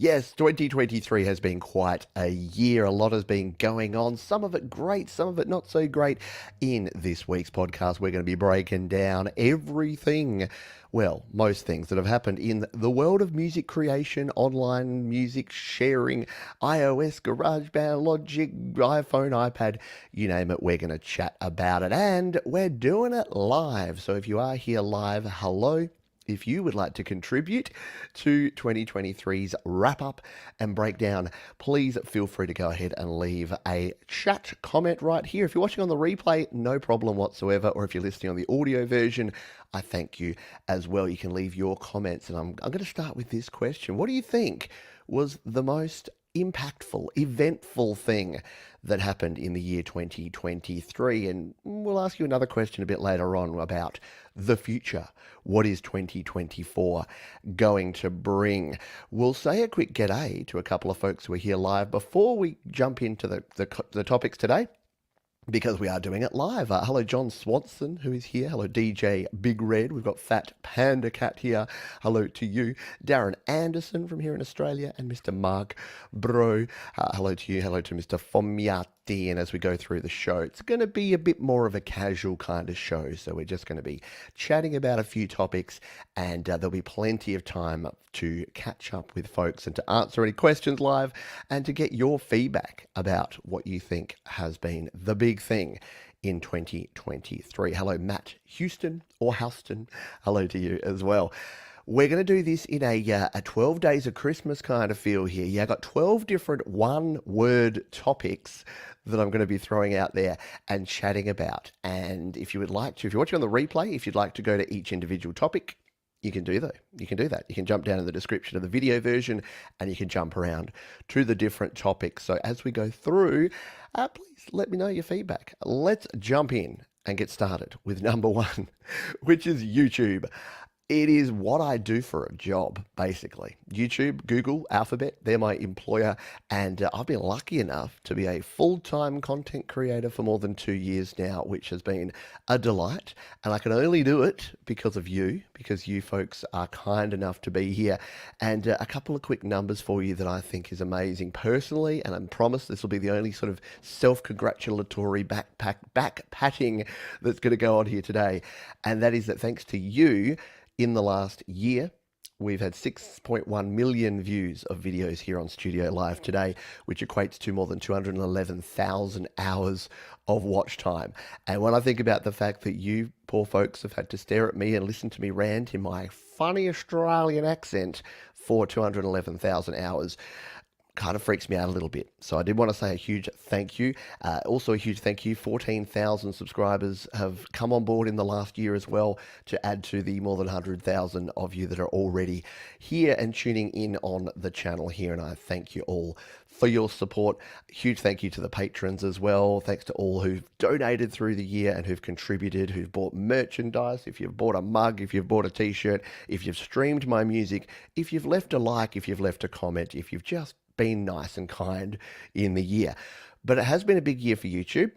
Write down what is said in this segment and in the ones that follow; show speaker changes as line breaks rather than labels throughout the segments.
Yes, 2023 has been quite a year. A lot has been going on. Some of it great, some of it not so great. In this week's podcast, we're going to be breaking down everything, well, most things that have happened in the world of music creation, online music sharing, iOS, GarageBand, Logic, iPhone, iPad, you name it. We're going to chat about it, and we're doing it live. So if you are here live, hello. If you would like to contribute to 2023's wrap up and breakdown, please feel free to go ahead and leave a chat comment right here. If you're watching on the replay, no problem whatsoever. Or if you're listening on the audio version, I thank you as well. You can leave your comments. And I'm going to start with this question. What do you think was the most impactful, eventful thing that happened in the year 2023? And we'll ask you another question a bit later on about the future. What is 2024 going to bring? We'll say a quick g'day to a couple of folks who are here live before we jump into the topics today, because we are doing it live. Hello, John Swanson, who is here. Hello, DJ Big Red. We've got Fat Panda Cat here. Hello to you. Darren Anderson from here in Australia, and Mr. Mark Bro. Hello to you. Hello to Mr. Fomiati. And as we go through the show, it's going to be a bit more of a casual kind of show. So we're just going to be chatting about a few topics, and there'll be plenty of time to catch up with folks and to answer any questions live and to get your feedback about what you think has been the big thing in 2023. Hello, Matt Houston or Houston. Hello to you as well. We're going to do this in a 12 days of Christmas kind of feel here. Yeah, I got 12 different one-word topics that I'm going to be throwing out there and chatting about. And if you would like to, if you're watching on the replay, if you'd like to go to each individual topic, you can do that. You can do that. You can jump down in the description of the video version and you can jump around to the different topics. So as we go through, please let me know your feedback. Let's jump in and get started with number one, which is YouTube. It is what I do for a job, basically. YouTube, Google, Alphabet, they're my employer, and I've been lucky enough to be a full-time content creator for more than 2 years now, which has been a delight, and I can only do it because of you, because you folks are kind enough to be here. And a couple of quick numbers for you that I think is amazing personally, and I promise this will be the only sort of self-congratulatory back patting that's going to go on here today, and that is that thanks to you, in the last year, we've had 6.1 million views of videos here on Studio Live today, which equates to more than 211,000 hours of watch time. And when I think about the fact that you poor folks have had to stare at me and listen to me rant in my funny Australian accent for 211,000 hours, kind of freaks me out a little bit. So I did want to say a huge thank you. Also a huge thank you. 14,000 subscribers have come on board in the last year as well, to add to the more than 100,000 of you that are already here and tuning in on the channel here. And I thank you all for your support. Huge thank you to the patrons as well. Thanks to all who've donated through the year and who've contributed, who've bought merchandise. If you've bought a mug, if you've bought a t-shirt, if you've streamed my music, if you've left a like, if you've left a comment, if you've just been nice and kind in the year. But it has been a big year for YouTube.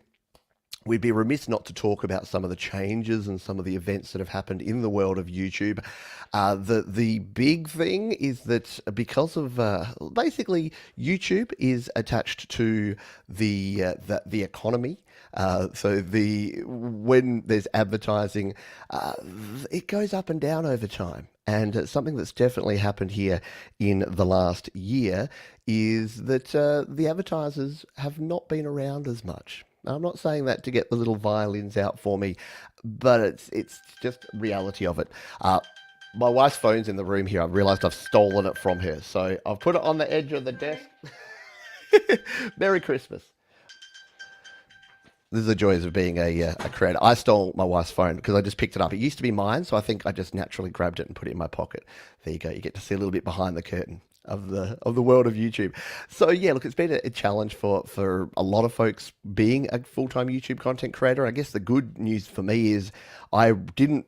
We'd be remiss not to talk about some of the changes and some of the events that have happened in the world of YouTube. The big thing is that because of basically YouTube is attached to the economy. So when there's advertising, it goes up and down over time. And something that's definitely happened here in the last year is that the advertisers have not been around as much. Now, I'm not saying that to get the little violins out for me, but it's just reality of it. My wife's phone's in the room here. I've realized I've stolen it from her. So I've put it on the edge of the desk. Merry Christmas. This is the joys of being a creator. I stole my wife's phone because I just picked it up. It used to be mine, so I think I just naturally grabbed it and put it in my pocket. There you go. You get to see a little bit behind the curtain of the world of YouTube. So yeah, look, it's been a challenge for a lot of folks being a full-time YouTube content creator. I guess the good news for me is I didn't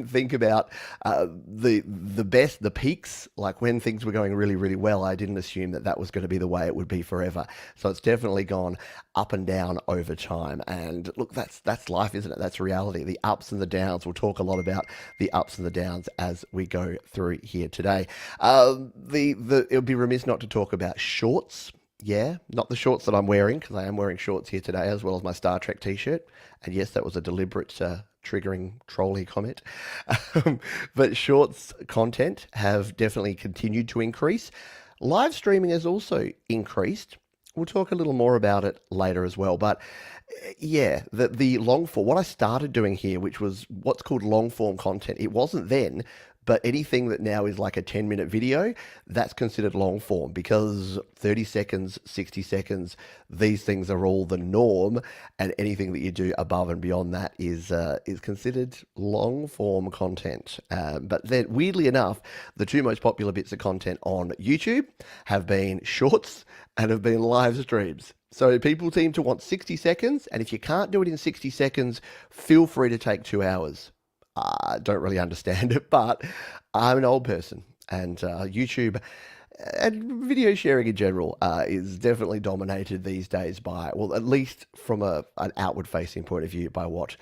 think about the peaks, like when things were going really, really well. I didn't assume that that was going to be the way it would be forever. So it's definitely gone up and down over time. And look, that's life, isn't it? That's reality. The ups and the downs. We'll talk a lot about the ups and the downs as we go through here today. It would be remiss not to talk about shorts. Yeah, not the shorts that I'm wearing, because I am wearing shorts here today, as well as my Star Trek t-shirt. And yes, that was a deliberate triggering trolley comment. But shorts content have definitely continued to increase. Live streaming has also increased. We'll talk a little more about it later as well. But yeah, the long form, what I started doing here, which was what's called long form content, it wasn't then, but anything that now is like a 10-minute video, that's considered long form, because 30 seconds, 60 seconds, these things are all the norm, and anything that you do above and beyond that is considered long form content. But then, weirdly enough, the two most popular bits of content on YouTube have been shorts and have been live streams. So people seem to want 60 seconds, and if you can't do it in 60 seconds, feel free to take 2 hours. I don't really understand it, but I'm an old person, and YouTube and video sharing in general is definitely dominated these days by, well, at least from an outward-facing point of view, by what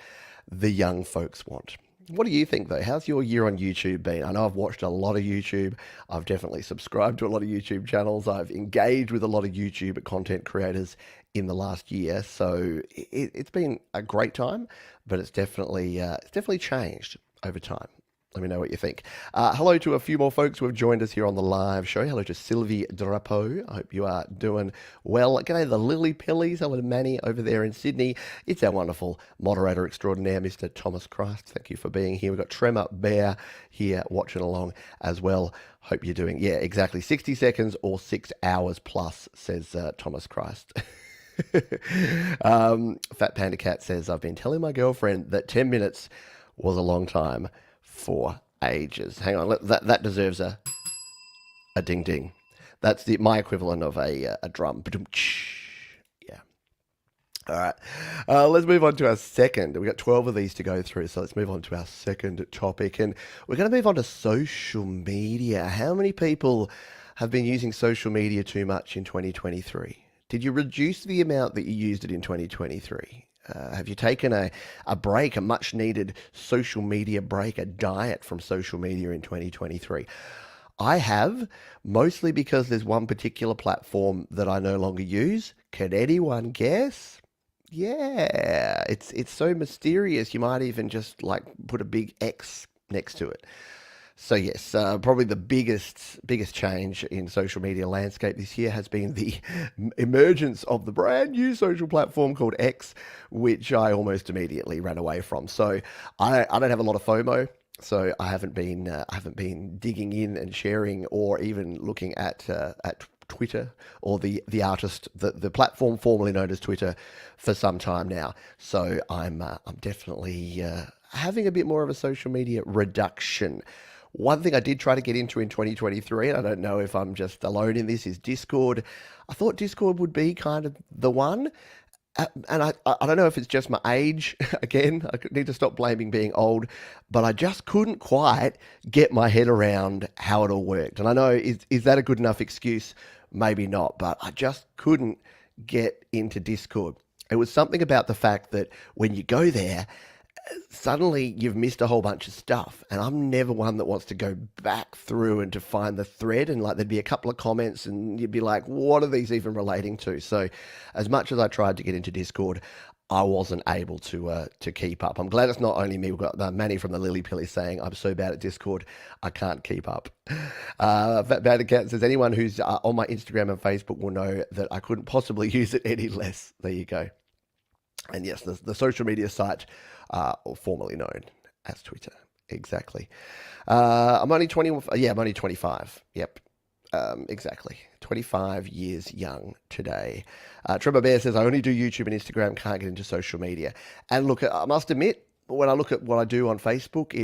the young folks want. What do you think, though? How's your year on YouTube been? I know I've watched a lot of YouTube. I've definitely subscribed to a lot of YouTube channels. I've engaged with a lot of YouTube content creators in the last year. So it's been a great time, but it's definitely changed over time. Let me know what you think. Hello to a few more folks who have joined us here on the live show. Hello to Sylvie Drapeau. I hope you are doing well. G'day the Lily Pillies. Hello to Manny over there in Sydney. It's our wonderful moderator extraordinaire, Mr. Thomas Christ. Thank you for being here. We've got Tremor Bear here watching along as well. Hope you're doing, yeah, exactly 60 seconds or 6 hours plus, says Thomas Christ. Fat Panda Cat says, I've been telling my girlfriend that 10 minutes was a long time for ages. Hang on, that deserves a ding ding. That's my equivalent of a drum. Yeah. All right. Let's move on to our second. We've got 12 of these to go through, so let's move on to our second topic. And we're going to move on to social media. How many people have been using social media too much in 2023? Did you reduce the amount that you used it in 2023? Have you taken a break, a much needed social media break, a diet from social media in 2023? I have, mostly because there's one particular platform that I no longer use. Can anyone guess? Yeah, it's so mysterious. You might even just like put a big X next to it. So yes, probably the biggest change in social media landscape this year has been the emergence of the brand new social platform called X, which I almost immediately ran away from. So I don't have a lot of FOMO, so I haven't been digging in and sharing or even looking at Twitter or the artist, the platform formerly known as Twitter, for some time now. So I'm definitely having a bit more of a social media reduction. One thing I did try to get into in 2023, and I don't know if I'm just alone in this, is Discord. I thought Discord would be kind of the one. And I don't know if it's just my age. Again, I need to stop blaming being old, but I just couldn't quite get my head around how it all worked. And I know, is that a good enough excuse? Maybe not, but I just couldn't get into Discord. It was something about the fact that when you go there, suddenly you've missed a whole bunch of stuff, and I'm never one that wants to go back through and to find the thread, and like there'd be a couple of comments and you'd be like, what are these even relating to? So as much as I tried to get into Discord, I wasn't able to keep up. I'm glad it's not only me. We've got Manny from the Lily Pilly saying, I'm so bad at Discord, I can't keep up. Fat Bad Cat says, anyone who's on my Instagram and Facebook will know that I couldn't possibly use it any less. There you go. And yes, the social media site, formerly known as Twitter. Exactly. I'm only 20. Yeah, I'm only 25. Yep. Exactly. 25 years young today. Trevor Bear says, I only do YouTube and Instagram, can't get into social media. And look, I must admit, when I look at what I do on Facebook,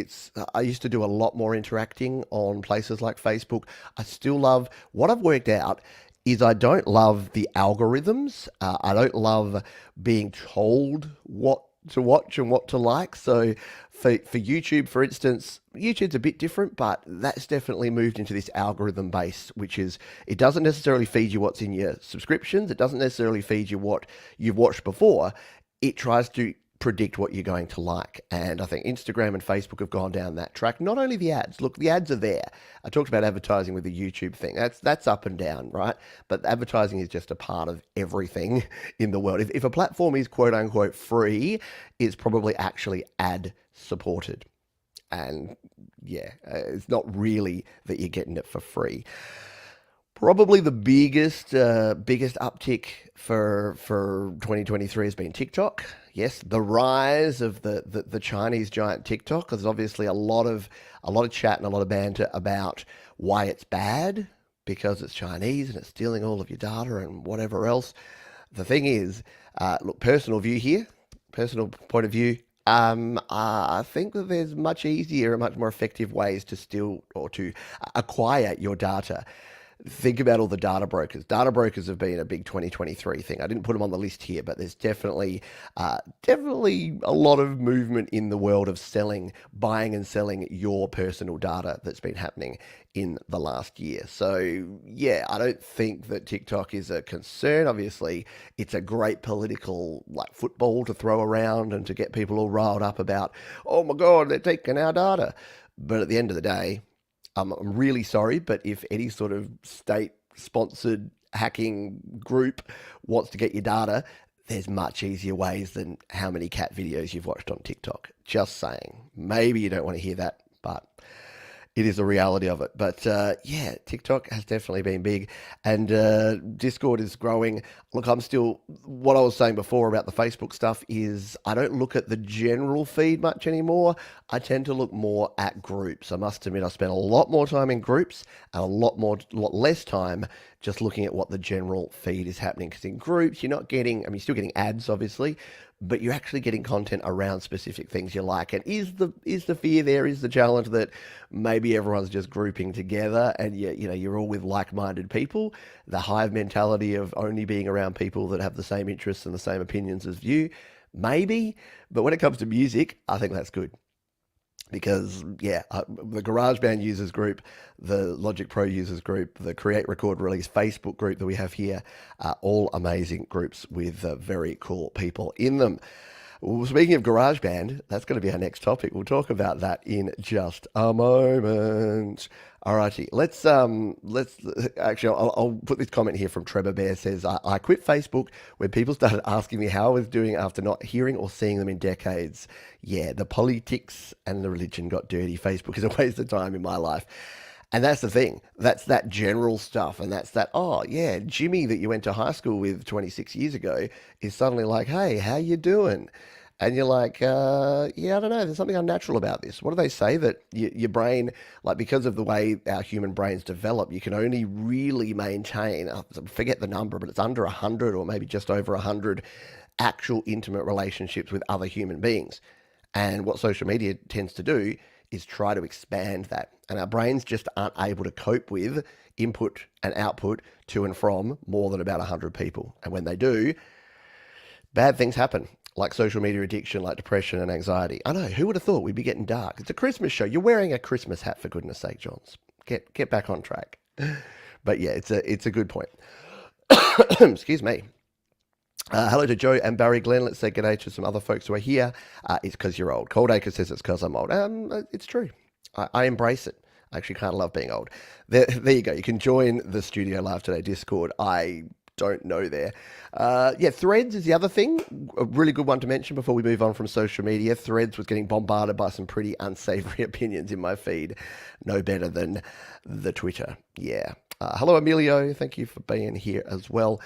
I used to do a lot more interacting on places like Facebook. I still love what I've worked out is I don't love the algorithms. I don't love being told what to watch and what to like. So for YouTube, for instance, YouTube's a bit different, but that's definitely moved into this algorithm base, which is it doesn't necessarily feed you what's in your subscriptions. It doesn't necessarily feed you what you've watched before. It tries to predict what you're going to like. And I think Instagram and Facebook have gone down that track. Not only the ads, look, the ads are there. I talked about advertising with the YouTube thing. That's up and down, right? But advertising is just a part of everything in the world. If a platform is quote unquote free, it's probably actually ad supported. And yeah, it's not really that you're getting it for free. Probably the biggest uptick for 2023 has been TikTok. Yes, the rise of the Chinese giant TikTok. There's obviously a lot of chat and a lot of banter about why it's bad because it's Chinese and it's stealing all of your data and whatever else. The thing is, look, personal view here, personal point of view. I think that there's much easier and much more effective ways to steal or to acquire your data. Think about all the data brokers. Data brokers have been a big 2023 thing. I didn't put them on the list here, but there's definitely a lot of movement in the world of buying and selling your personal data that's been happening in the last year. So yeah, I don't think that TikTok is a concern. Obviously, it's a great political like football to throw around and to get people all riled up about, oh my God, they're taking our data. But at the end of the day, I'm really sorry, but if any sort of state-sponsored hacking group wants to get your data, there's much easier ways than how many cat videos you've watched on TikTok. Just saying. Maybe you don't want to hear that, but it is a reality of it. But yeah, TikTok has definitely been big, and Discord is growing. Look, what I was saying before about the Facebook stuff is I don't look at the general feed much anymore. I tend to look more at groups. I must admit, I spend a lot more time in groups and a lot less time just looking at what the general feed is happening. Because in groups, you're not getting, you're still getting ads, obviously, but you're actually getting content around specific things you like. And is the fear there? Is the challenge that maybe everyone's just grouping together and you're all with like-minded people? The hive mentality of only being around people that have the same interests and the same opinions as you, maybe. But when it comes to music, I think that's good. Because yeah, the GarageBand users group, the Logic Pro users group, the Create Record Release Facebook group that we have here are all amazing groups with very cool people in them. Well, speaking of GarageBand, that's going to be our next topic. We'll talk about that in just a moment. Alrighty, let's actually I'll put this comment here from Trevor Bear. Says I quit Facebook when people started asking me how I was doing after not hearing or seeing them in decades. Yeah, the politics and the religion got dirty. Facebook is a waste of time in my life. And that's the thing. That's that general stuff. And that's that, oh, yeah, Jimmy that you went to high school with 26 years ago is suddenly like, hey, how you doing? And you're like, yeah, I don't know. There's something unnatural about this. What do they say? That your brain, like because of the way our human brains develop, you can only really maintain, I forget the number, but it's under 100 or maybe just over 100 actual intimate relationships with other human beings. And what social media tends to do is try to expand that. And our brains just aren't able to cope with input and output to and from more than about 100 people. And when they do, bad things happen, like social media addiction, like depression and anxiety. I know, who would have thought we'd be getting dark? It's a Christmas show. You're wearing a Christmas hat, for goodness sake, Johns. Get back on track. But yeah, it's a good point. Excuse me. Hello to Joe and Barry Glenn. Let's say good day to some other folks who are here. It's because you're old. Cold Acre says it's because I'm old. It's true. I embrace it. I actually can't love being old. There you go. You can join the Studio Live Today Discord. I don't know there. Yeah, Threads is the other thing. A really good one to mention before we move on from social media. Threads was getting bombarded by some pretty unsavory opinions in my feed. No better than the Twitter. Yeah. Hello, Emilio. Thank you for being here as well.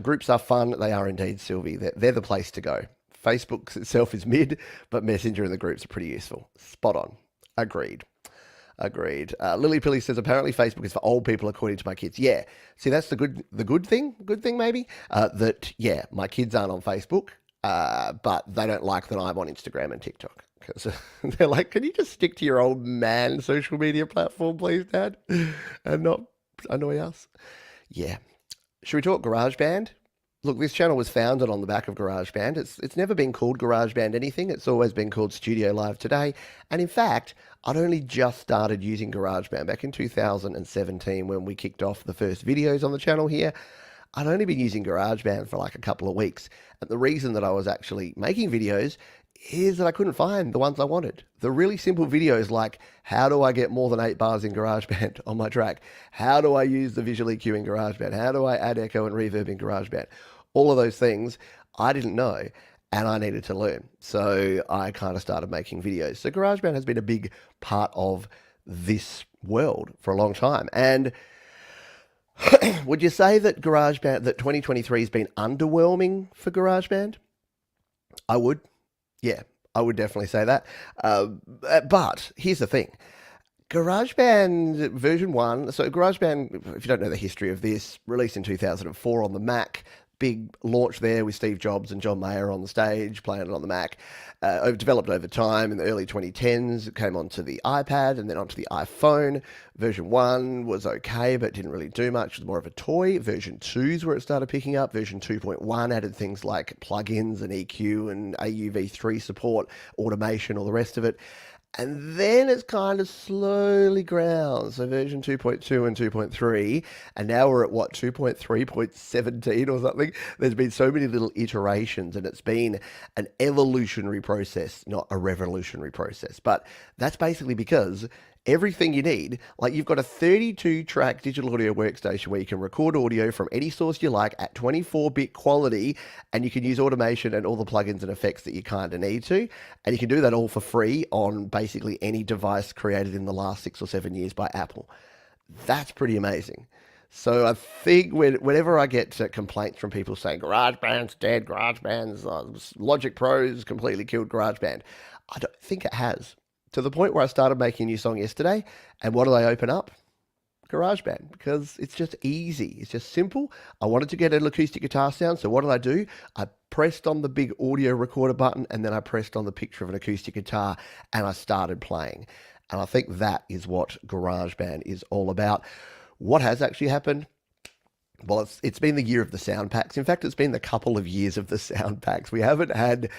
Groups are fun. They are indeed, Sylvie. They're the place to go. Facebook itself is mid, but Messenger and the groups are pretty useful. Spot on. Agreed. Lily Pilly says apparently Facebook is for old people, according to my kids. Yeah. See, that's the good thing. Good thing maybe. That yeah, my kids aren't on Facebook, but they don't like that I'm on Instagram and TikTok. Because they're like, can you just stick to your old man social media platform, please, Dad, and not annoy us? Yeah. Should we talk GarageBand? Look, this channel was founded on the back of GarageBand. It's never been called GarageBand anything. It's always been called Studio Live Today. And in fact, I'd only just started using GarageBand back in 2017 when we kicked off the first videos on the channel here. I'd only been using GarageBand for like a couple of weeks. And the reason that I was actually making videos is that I couldn't find the ones I wanted. The really simple videos like, how do I get more than 8 bars in GarageBand on my track? How do I use the visual EQ in GarageBand? How do I add echo and reverb in GarageBand? All of those things I didn't know and I needed to learn. So I kind of started making videos. So GarageBand has been a big part of this world for a long time. And would you say that GarageBand, that 2023 has been underwhelming for GarageBand? I would. Yeah, I would definitely say that. But here's the thing. GarageBand version 1, so GarageBand, if you don't know the history of this, released in 2004 on the Mac, big launch there with Steve Jobs and John Mayer on the stage playing it on the Mac. Developed over time in the early 2010s. It came onto the iPad and then onto the iPhone. Version 1 was okay, but didn't really do much. It was more of a toy. Version 2 is where it started picking up. Version 2.1 added things like plugins and EQ and AUV3 support, automation, all the rest of it. And then it's kind of slowly ground. So version 2.2 and 2.3, and now we're at what, 2.3.17 or something. There's been so many little iterations, and it's been an evolutionary process, not a revolutionary process. But that's basically because everything you need, like you've got a 32-track digital audio workstation where you can record audio from any source you like at 24-bit quality, and you can use automation and all the plugins and effects that you kind of need to, and you can do that all for free on basically any device created in the last 6 or 7 years by Apple. That's pretty amazing. So I think whenever I get complaints from people saying GarageBand's dead, GarageBand's Logic Pro's completely killed GarageBand, I don't think it has. To the point where I started making a new song yesterday, and what did I open up? GarageBand, because it's just easy. It's just simple. I wanted to get an acoustic guitar sound, so what did I do? I pressed on the big audio recorder button, and then I pressed on the picture of an acoustic guitar, and I started playing. And I think that is what GarageBand is all about. What has actually happened? Well, it's been the year of the sound packs. In fact, it's been the couple of years of the sound packs. We haven't had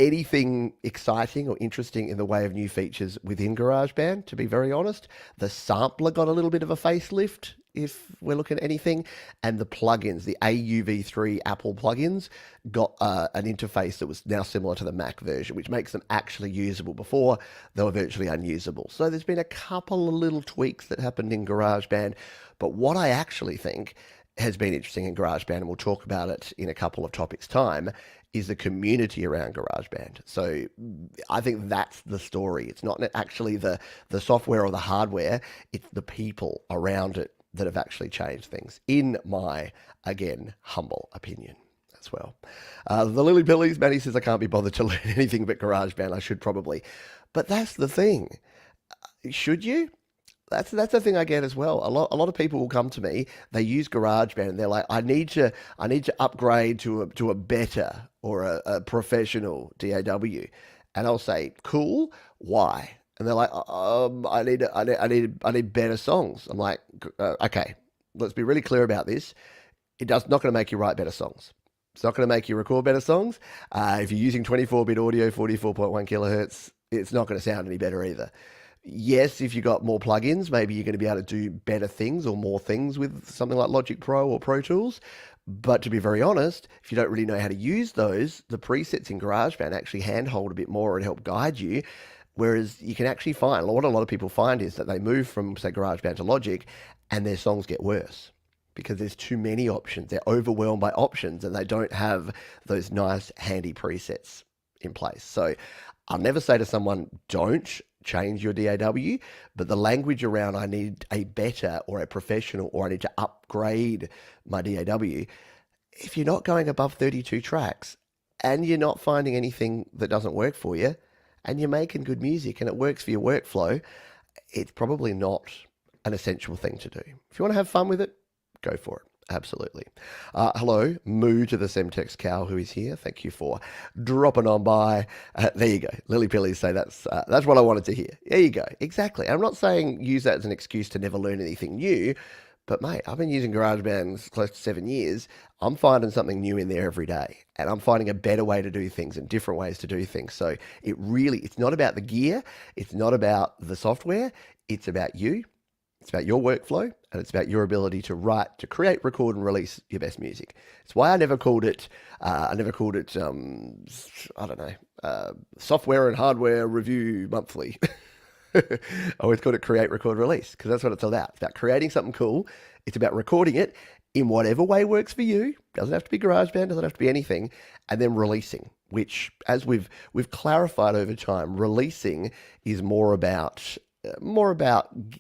anything exciting or interesting in the way of new features within GarageBand, to be very honest. The sampler got a little bit of a facelift, if we're looking at anything, and the plugins, the AUV3 Apple plugins, got an interface that was now similar to the Mac version, which makes them actually usable. Before, they were virtually unusable. So there's been a couple of little tweaks that happened in GarageBand, but what I actually think has been interesting in GarageBand, and we'll talk about it in a couple of topics' time, is the community around GarageBand. So I think that's the story. It's not actually the software or the hardware, it's the people around it that have actually changed things, in my, again, humble opinion as well. The Lily Pillies, Maddie says I can't be bothered to learn anything but GarageBand. I should probably. But that's the thing. Should you? That's the thing I get as well. A lot of people will come to me. They use GarageBand and they're like, I need to upgrade to a better or a professional DAW, and I'll say, cool. Why? And they're like, I need better songs. I'm like, okay, let's be really clear about this. Not going to make you write better songs. It's not going to make you record better songs. If you're using 24-bit audio, 44.1 kilohertz, it's not going to sound any better either. Yes, if you got more plugins, maybe you're going to be able to do better things or more things with something like Logic Pro or Pro Tools. But to be very honest, if you don't really know how to use those, the presets in GarageBand actually handhold a bit more and help guide you. Whereas you can actually find, what a lot of people find is that they move from, say, GarageBand to Logic and their songs get worse because there's too many options. They're overwhelmed by options and they don't have those nice, handy presets in place. So I'll never say to someone, don't change your DAW, but the language around I need a better or a professional or I need to upgrade my DAW, if you're not going above 32 tracks and you're not finding anything that doesn't work for you and you're making good music and it works for your workflow, it's probably not an essential thing to do. If you want to have fun with it, go for it. Absolutely. Hello, Moo to the Semtex cow who is here. Thank you for dropping on by. There you go. Lily Pillies say that's what I wanted to hear. There you go. Exactly. I'm not saying use that as an excuse to never learn anything new, But mate, I've been using GarageBand close to 7 years. I'm finding something new in there every day, and I'm finding a better way to do things and different ways to do things. So it's not about the gear, it's not about the software, it's about you. It's about your workflow, and it's about your ability to write, to create, record, and release your best music. It's why I never called it. I don't know, software and hardware review monthly. I always called it create, record, release because that's what it's all about. It's about creating something cool. It's about recording it in whatever way works for you. Doesn't have to be GarageBand. Doesn't have to be anything, and then releasing. Which, as we've clarified over time, releasing is more about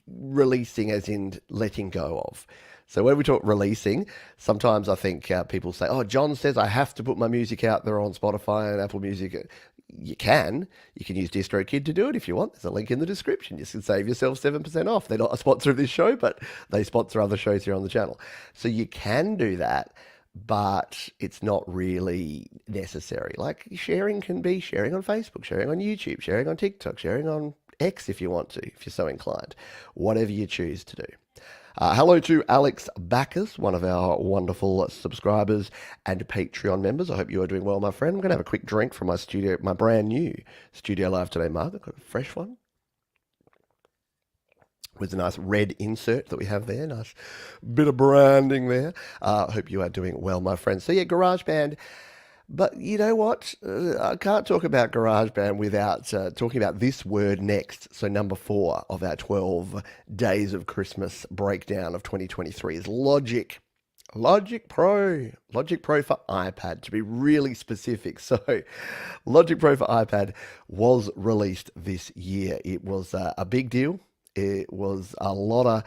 releasing as in letting go of. So when we talk releasing, sometimes I think people say, oh, John says I have to put my music out there on Spotify and Apple Music. You can use DistroKid to do it if you want. There's a link in the description. You can save yourself 7% off. They're not a sponsor of this show, but they sponsor other shows here on the channel. So you can do that, but it's not really necessary. Like sharing can be sharing on Facebook, sharing on YouTube, sharing on TikTok, sharing on X if you want to, if you're so inclined, whatever you choose to do. Hello to Alex Backus, one of our wonderful subscribers and Patreon members. I hope you are doing well, my friend. I'm going to have a quick drink from my brand new Studio Live Today mug. I've got a fresh one with a nice red insert that we have there. Nice bit of branding there. I hope you are doing well, my friend. So yeah, GarageBand. But you know what? I can't talk about GarageBand without talking about this word next. So number 4 of our 12 days of Christmas breakdown of 2023 is Logic. Logic Pro. Logic Pro for iPad, to be really specific. So Logic Pro for iPad was released this year. It was a big deal. It was a lot of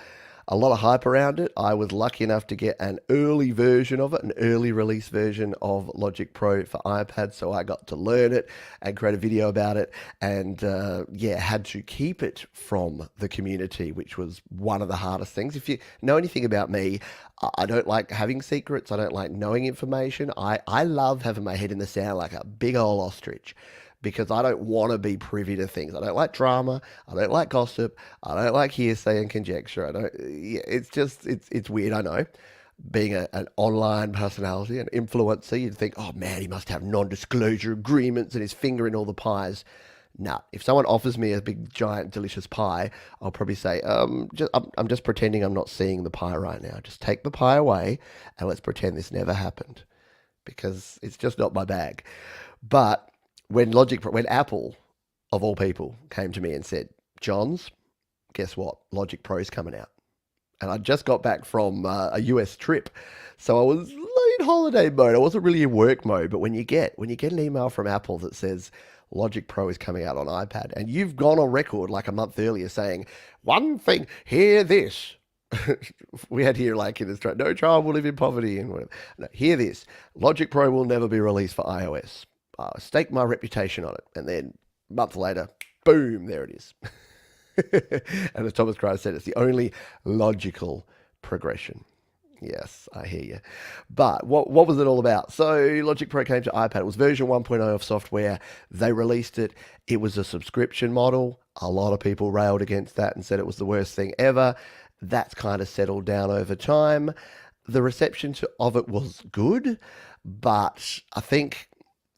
hype around it. I was lucky enough to get an early version of it, an early release version of Logic Pro for iPad. So I got to learn it and create a video about it, and had to keep it from the community, which was one of the hardest things. If you know anything about me, I don't like having secrets. I don't like knowing information. I love having my head in the sand like a big old ostrich, because I don't want to be privy to things. I don't like drama. I don't like gossip. I don't like hearsay and conjecture. It's weird, I know. Being an online personality, an influencer, you'd think, oh man, he must have non-disclosure agreements and his finger in all the pies. Nah, if someone offers me a big, giant, delicious pie, I'll probably say, I'm just pretending I'm not seeing the pie right now. Just take the pie away and let's pretend this never happened, because it's just not my bag. But when Apple, of all people, came to me and said, Johns, guess what? Logic Pro's coming out. And I just got back from a US trip, so I was in holiday mode. I wasn't really in work mode. But when you get an email from Apple that says Logic Pro is coming out on iPad, and you've gone on record like a month earlier saying, one thing, hear this. We had here like in Australia, no child will live in poverty and whatever. No, hear this. Logic Pro will never be released for iOS. Stake my reputation on it. And then a month later, boom, there it is. And as Thomas Christ said, it's the only logical progression. Yes, I hear you. But what was it all about? So Logic Pro came to iPad. It was version 1.0 of software. They released it. It was a subscription model. A lot of people railed against that and said it was the worst thing ever. That's kind of settled down over time. The reception of it was good, but I think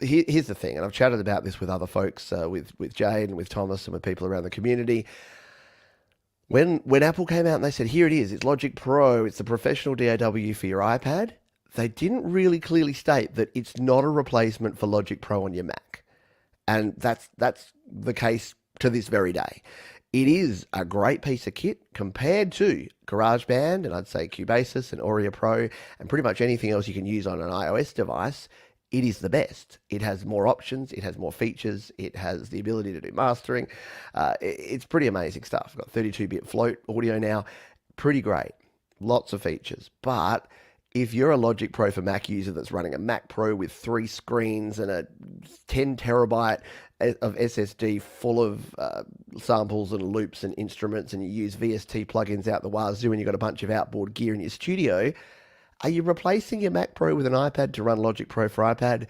here's the thing, and I've chatted about this with other folks, with Jade and with Thomas and with people around the community. When Apple came out and they said, here it is, it's Logic Pro, it's the professional DAW for your iPad, they didn't really clearly state that it's not a replacement for Logic Pro on your Mac. And that's the case to this very day. It is a great piece of kit compared to GarageBand, and I'd say Cubasis and Audio Pro, and pretty much anything else you can use on an iOS device. It is the best. It has more options. It has more features. It has the ability to do mastering. It's pretty amazing stuff. I've got 32-bit float audio now. Pretty great. Lots of features. But if you're a Logic Pro for Mac user that's running a Mac Pro with 3 screens and a 10 terabyte of SSD full of samples and loops and instruments, and you use VST plugins out the wazoo, and you've got a bunch of outboard gear in your studio, are you replacing your Mac Pro with an iPad to run Logic Pro for iPad?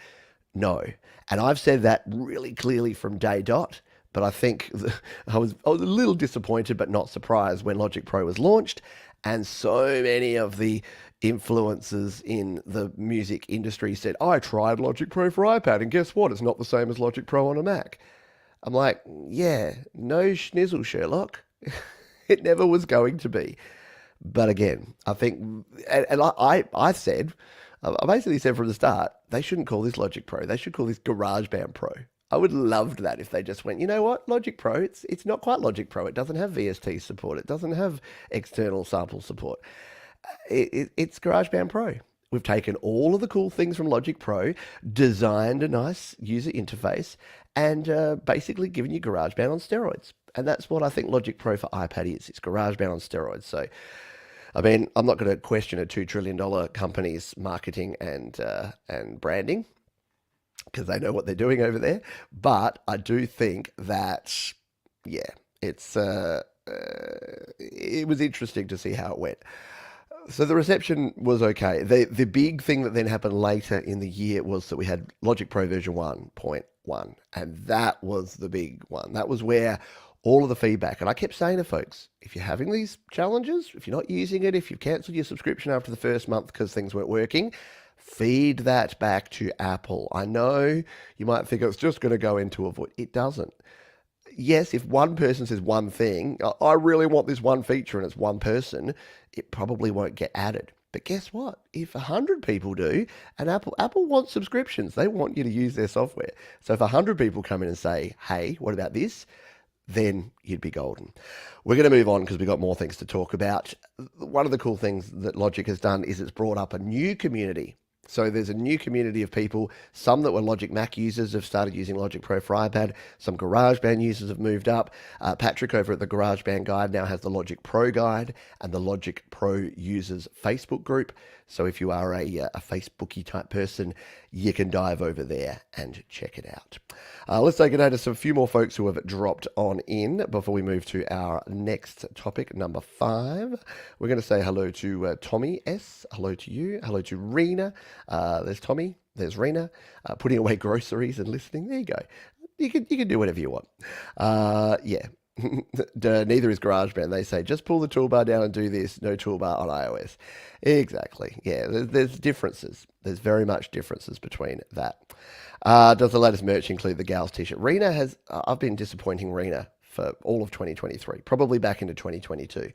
No. And I've said that really clearly from day dot, But I think I was a little disappointed, but not surprised when Logic Pro was launched, and so many of the influencers in the music industry said, "I tried Logic Pro for iPad, and guess what? It's not the same as Logic Pro on a Mac." I'm like, yeah, no schnizzle, Sherlock. It never was going to be. But again, I think, and I said, I basically said from the start, they shouldn't call this Logic Pro. They should call this GarageBand Pro. I would love that if they just went, you know what, Logic Pro, it's not quite Logic Pro. It doesn't have VST support. It doesn't have external sample support. It's GarageBand Pro. We've taken all of the cool things from Logic Pro, designed a nice user interface, and basically given you GarageBand on steroids. And that's what I think Logic Pro for iPad is. It's GarageBand on steroids. So, I mean, I'm not going to question a $2 trillion company's marketing and branding because they know what they're doing over there. But I do think that, yeah, it was interesting to see how it went. So the reception was okay. The big thing that then happened later in the year was that we had Logic Pro version 1.1, and that was the big one. That was where all of the feedback, and I kept saying to folks, if you're having these challenges, if you're not using it, if you've cancelled your subscription after the first month because things weren't working, feed that back to Apple. I know you might think it's just going to go into a void. It doesn't. Yes, if one person says one thing, I really want this one feature, and it's one person, it probably won't get added. But guess what? If 100 people do, and Apple wants subscriptions, they want you to use their software. So if 100 people come in and say, hey, what about this? Then you'd be golden. We're going to move on because we've got more things to talk about. One of the cool things that Logic has done is it's brought up a new community. So there's a new community of people. Some that were Logic Mac users have started using Logic Pro for iPad. Some GarageBand users have moved up. Patrick over at the GarageBand Guide now has the Logic Pro Guide and the Logic Pro users Facebook group. So if you are a Facebooky type person, you can dive over there and check it out. Let's take a notice of a few more folks who have dropped on in before we move to our next topic, number 5. We're going to say hello to Tommy S. Hello to you. Hello to Rena. There's Tommy. There's Rena. Putting away groceries and listening. There you go. You can do whatever you want. Yeah. Neither is GarageBand. They say just pull the toolbar down and do this. No toolbar on iOS. Exactly. Yeah, there's differences. There's very much differences between that. Does the latest merch include the Gals t-shirt? Rena has. I've been disappointing Rena for all of 2023, probably back into 2022.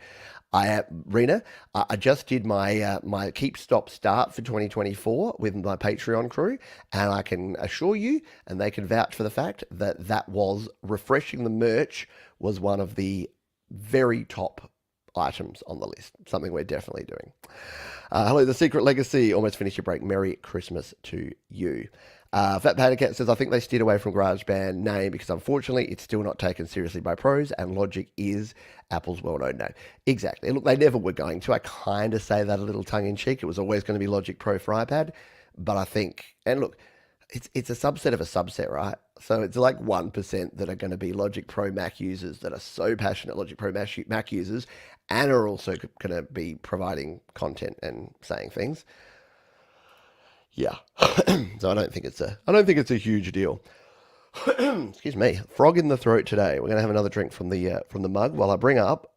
Rena, I just did my keep stop start for 2024 with my Patreon crew, and I can assure you, and they can vouch for the fact that was refreshing the merch was one of the very top items on the list. Something we're definitely doing. Hello, The Secret Legacy. Almost finished your break. Merry Christmas to you. Fat Patacat says, I think they steered away from GarageBand name because unfortunately it's still not taken seriously by pros and Logic is Apple's well-known name. Exactly. Look, they never were going to. I kind of say that a little tongue-in-cheek. It was always going to be Logic Pro for iPad. But I think, and look, it's a subset of a subset, right? So it's like 1% that are going to be Logic Pro Mac users that are so passionate Logic Pro Mac users and are also going to be providing content and saying things. Yeah. So I don't think it's a huge deal. Excuse me. Frog in the throat today. We're going to have another drink from the mug while I bring up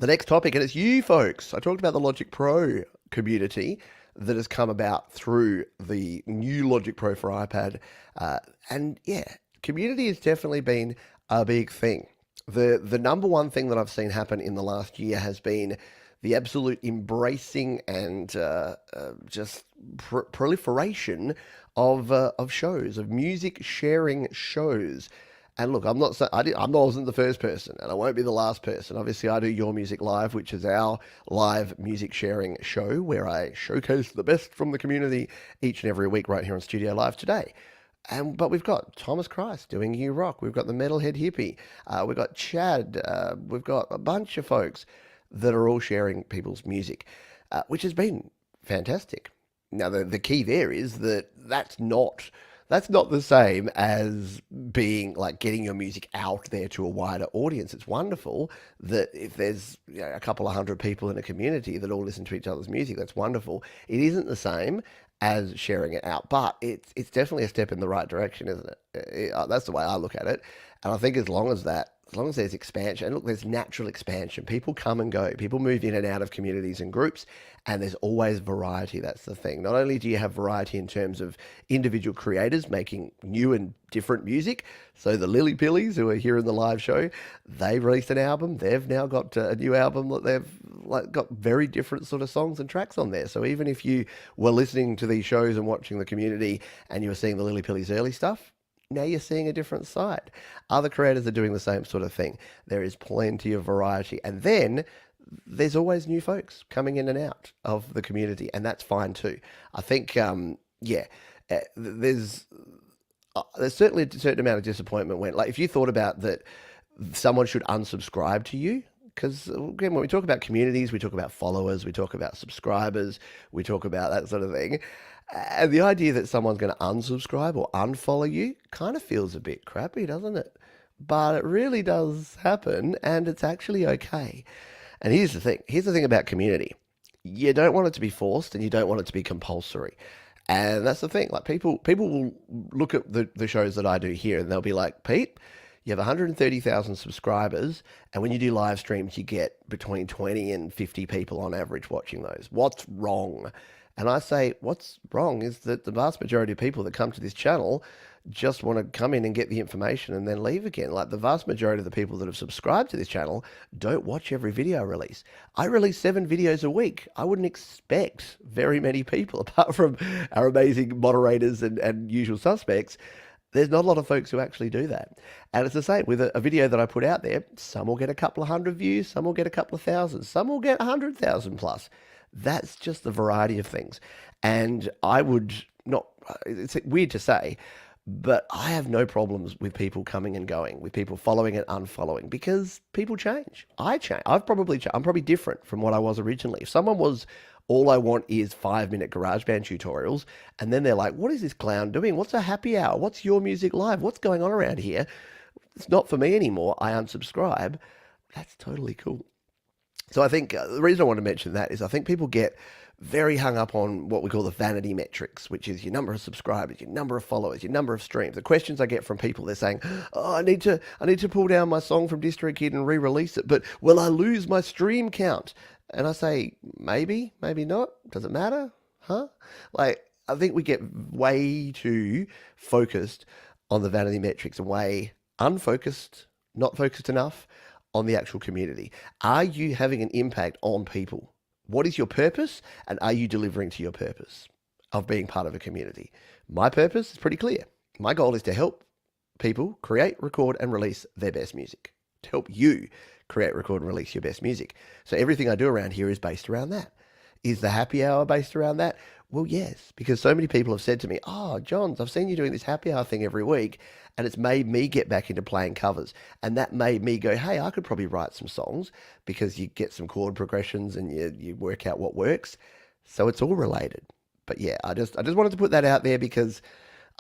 the next topic, and it's you folks. I talked about the Logic Pro community that has come about through the new Logic Pro for iPad. And yeah, community has definitely been a big thing. The number one thing that I've seen happen in the last year has been the absolute embracing and just proliferation of shows, of music sharing shows. And look, I wasn't the first person, and I won't be the last person. Obviously, I do Your Music Live, which is our live music sharing show where I showcase the best from the community each and every week right here on Studio Live today. But we've got Thomas Christ doing You Rock. We've got the Metalhead Hippie. We've got Chad. We've got a bunch of folks that are all sharing people's music, which has been fantastic. Now, the key there is that that's not the same as being like getting your music out there to a wider audience. It's wonderful that if there's a couple of hundred people in a community that all listen to each other's music, that's wonderful. It isn't the same as sharing it out. But it's definitely a step in the right direction, isn't it? That's the way I look at it. And I think as long as there's expansion, and look, there's natural expansion. People come and go. People move in and out of communities and groups, and there's always variety. That's the thing. Not only do you have variety in terms of individual creators making new and different music. So the Lily Pillies, who are here in the live show, they released an album. They've now got a new album that they've got very different sort of songs and tracks on there. So even if you were listening to these shows and watching the community and you were seeing the Lily Pillies early stuff, now you're seeing a different side. Other creators are doing the same sort of thing. There is plenty of variety. And then there's always new folks coming in and out of the community, and that's fine too. I think, yeah, there's there's certainly a certain amount of disappointment when, like, if you thought about that, someone should unsubscribe to you. Because again, when we talk about communities, we talk about followers, we talk about subscribers, we talk about that sort of thing. And the idea that someone's going to unsubscribe or unfollow you kind of feels a bit crappy, doesn't it? But it really does happen, and it's actually okay. And here's the thing. Here's the thing about community. You don't want it to be forced, and you don't want it to be compulsory. And that's the thing. Like, people will look at the shows that I do here, and they'll be like, Pete, you have 130,000 subscribers, and when you do live streams, you get between 20 and 50 people on average watching those. What's wrong? And I say, what's wrong is that the vast majority of people that come to this channel just want to come in and get the information and then leave again. Like, the vast majority of the people that have subscribed to this channel don't watch every video I release. I release 7 videos a week. I wouldn't expect very many people, apart from our amazing moderators and usual suspects. There's not a lot of folks who actually do that. And it's the same with a video that I put out there. Some will get a couple of hundred views, some will get a couple of thousand, some will get 100,000 plus. That's just the variety of things. And I would not, it's weird to say, but I have no problems with people coming and going, with people following and unfollowing, because people change. I change. I'm probably different from what I was originally. If someone was, all I want is 5-minute GarageBand tutorials, and then they're like, what is this clown doing? What's a happy hour? What's your music live? What's going on around here? It's not for me anymore. I unsubscribe. That's totally cool. So I think the reason I want to mention that is I think people get very hung up on what we call the vanity metrics, which is your number of subscribers, your number of followers, your number of streams. The questions I get from people, they're saying, oh, I need to pull down my song from DistroKid and re-release it, but will I lose my stream count? And I say, maybe, maybe not. Does it matter? Huh? Like, I think we get way too focused on the vanity metrics and way unfocused, not focused enough on the actual community. Are you having an impact on people? What is your purpose, and are you delivering to your purpose of being part of a community? My purpose is pretty clear. My goal is to help people create, record, and release their best music. To help you create, record, and release your best music. So everything I do around here is based around that. Is the happy hour based around that? Well, yes, because so many people have said to me, oh, Johns, I've seen you doing this happy hour thing every week, and it's made me get back into playing covers. And that made me go, hey, I could probably write some songs, because you get some chord progressions and you work out what works. So it's all related. But yeah, I just wanted to put that out there, because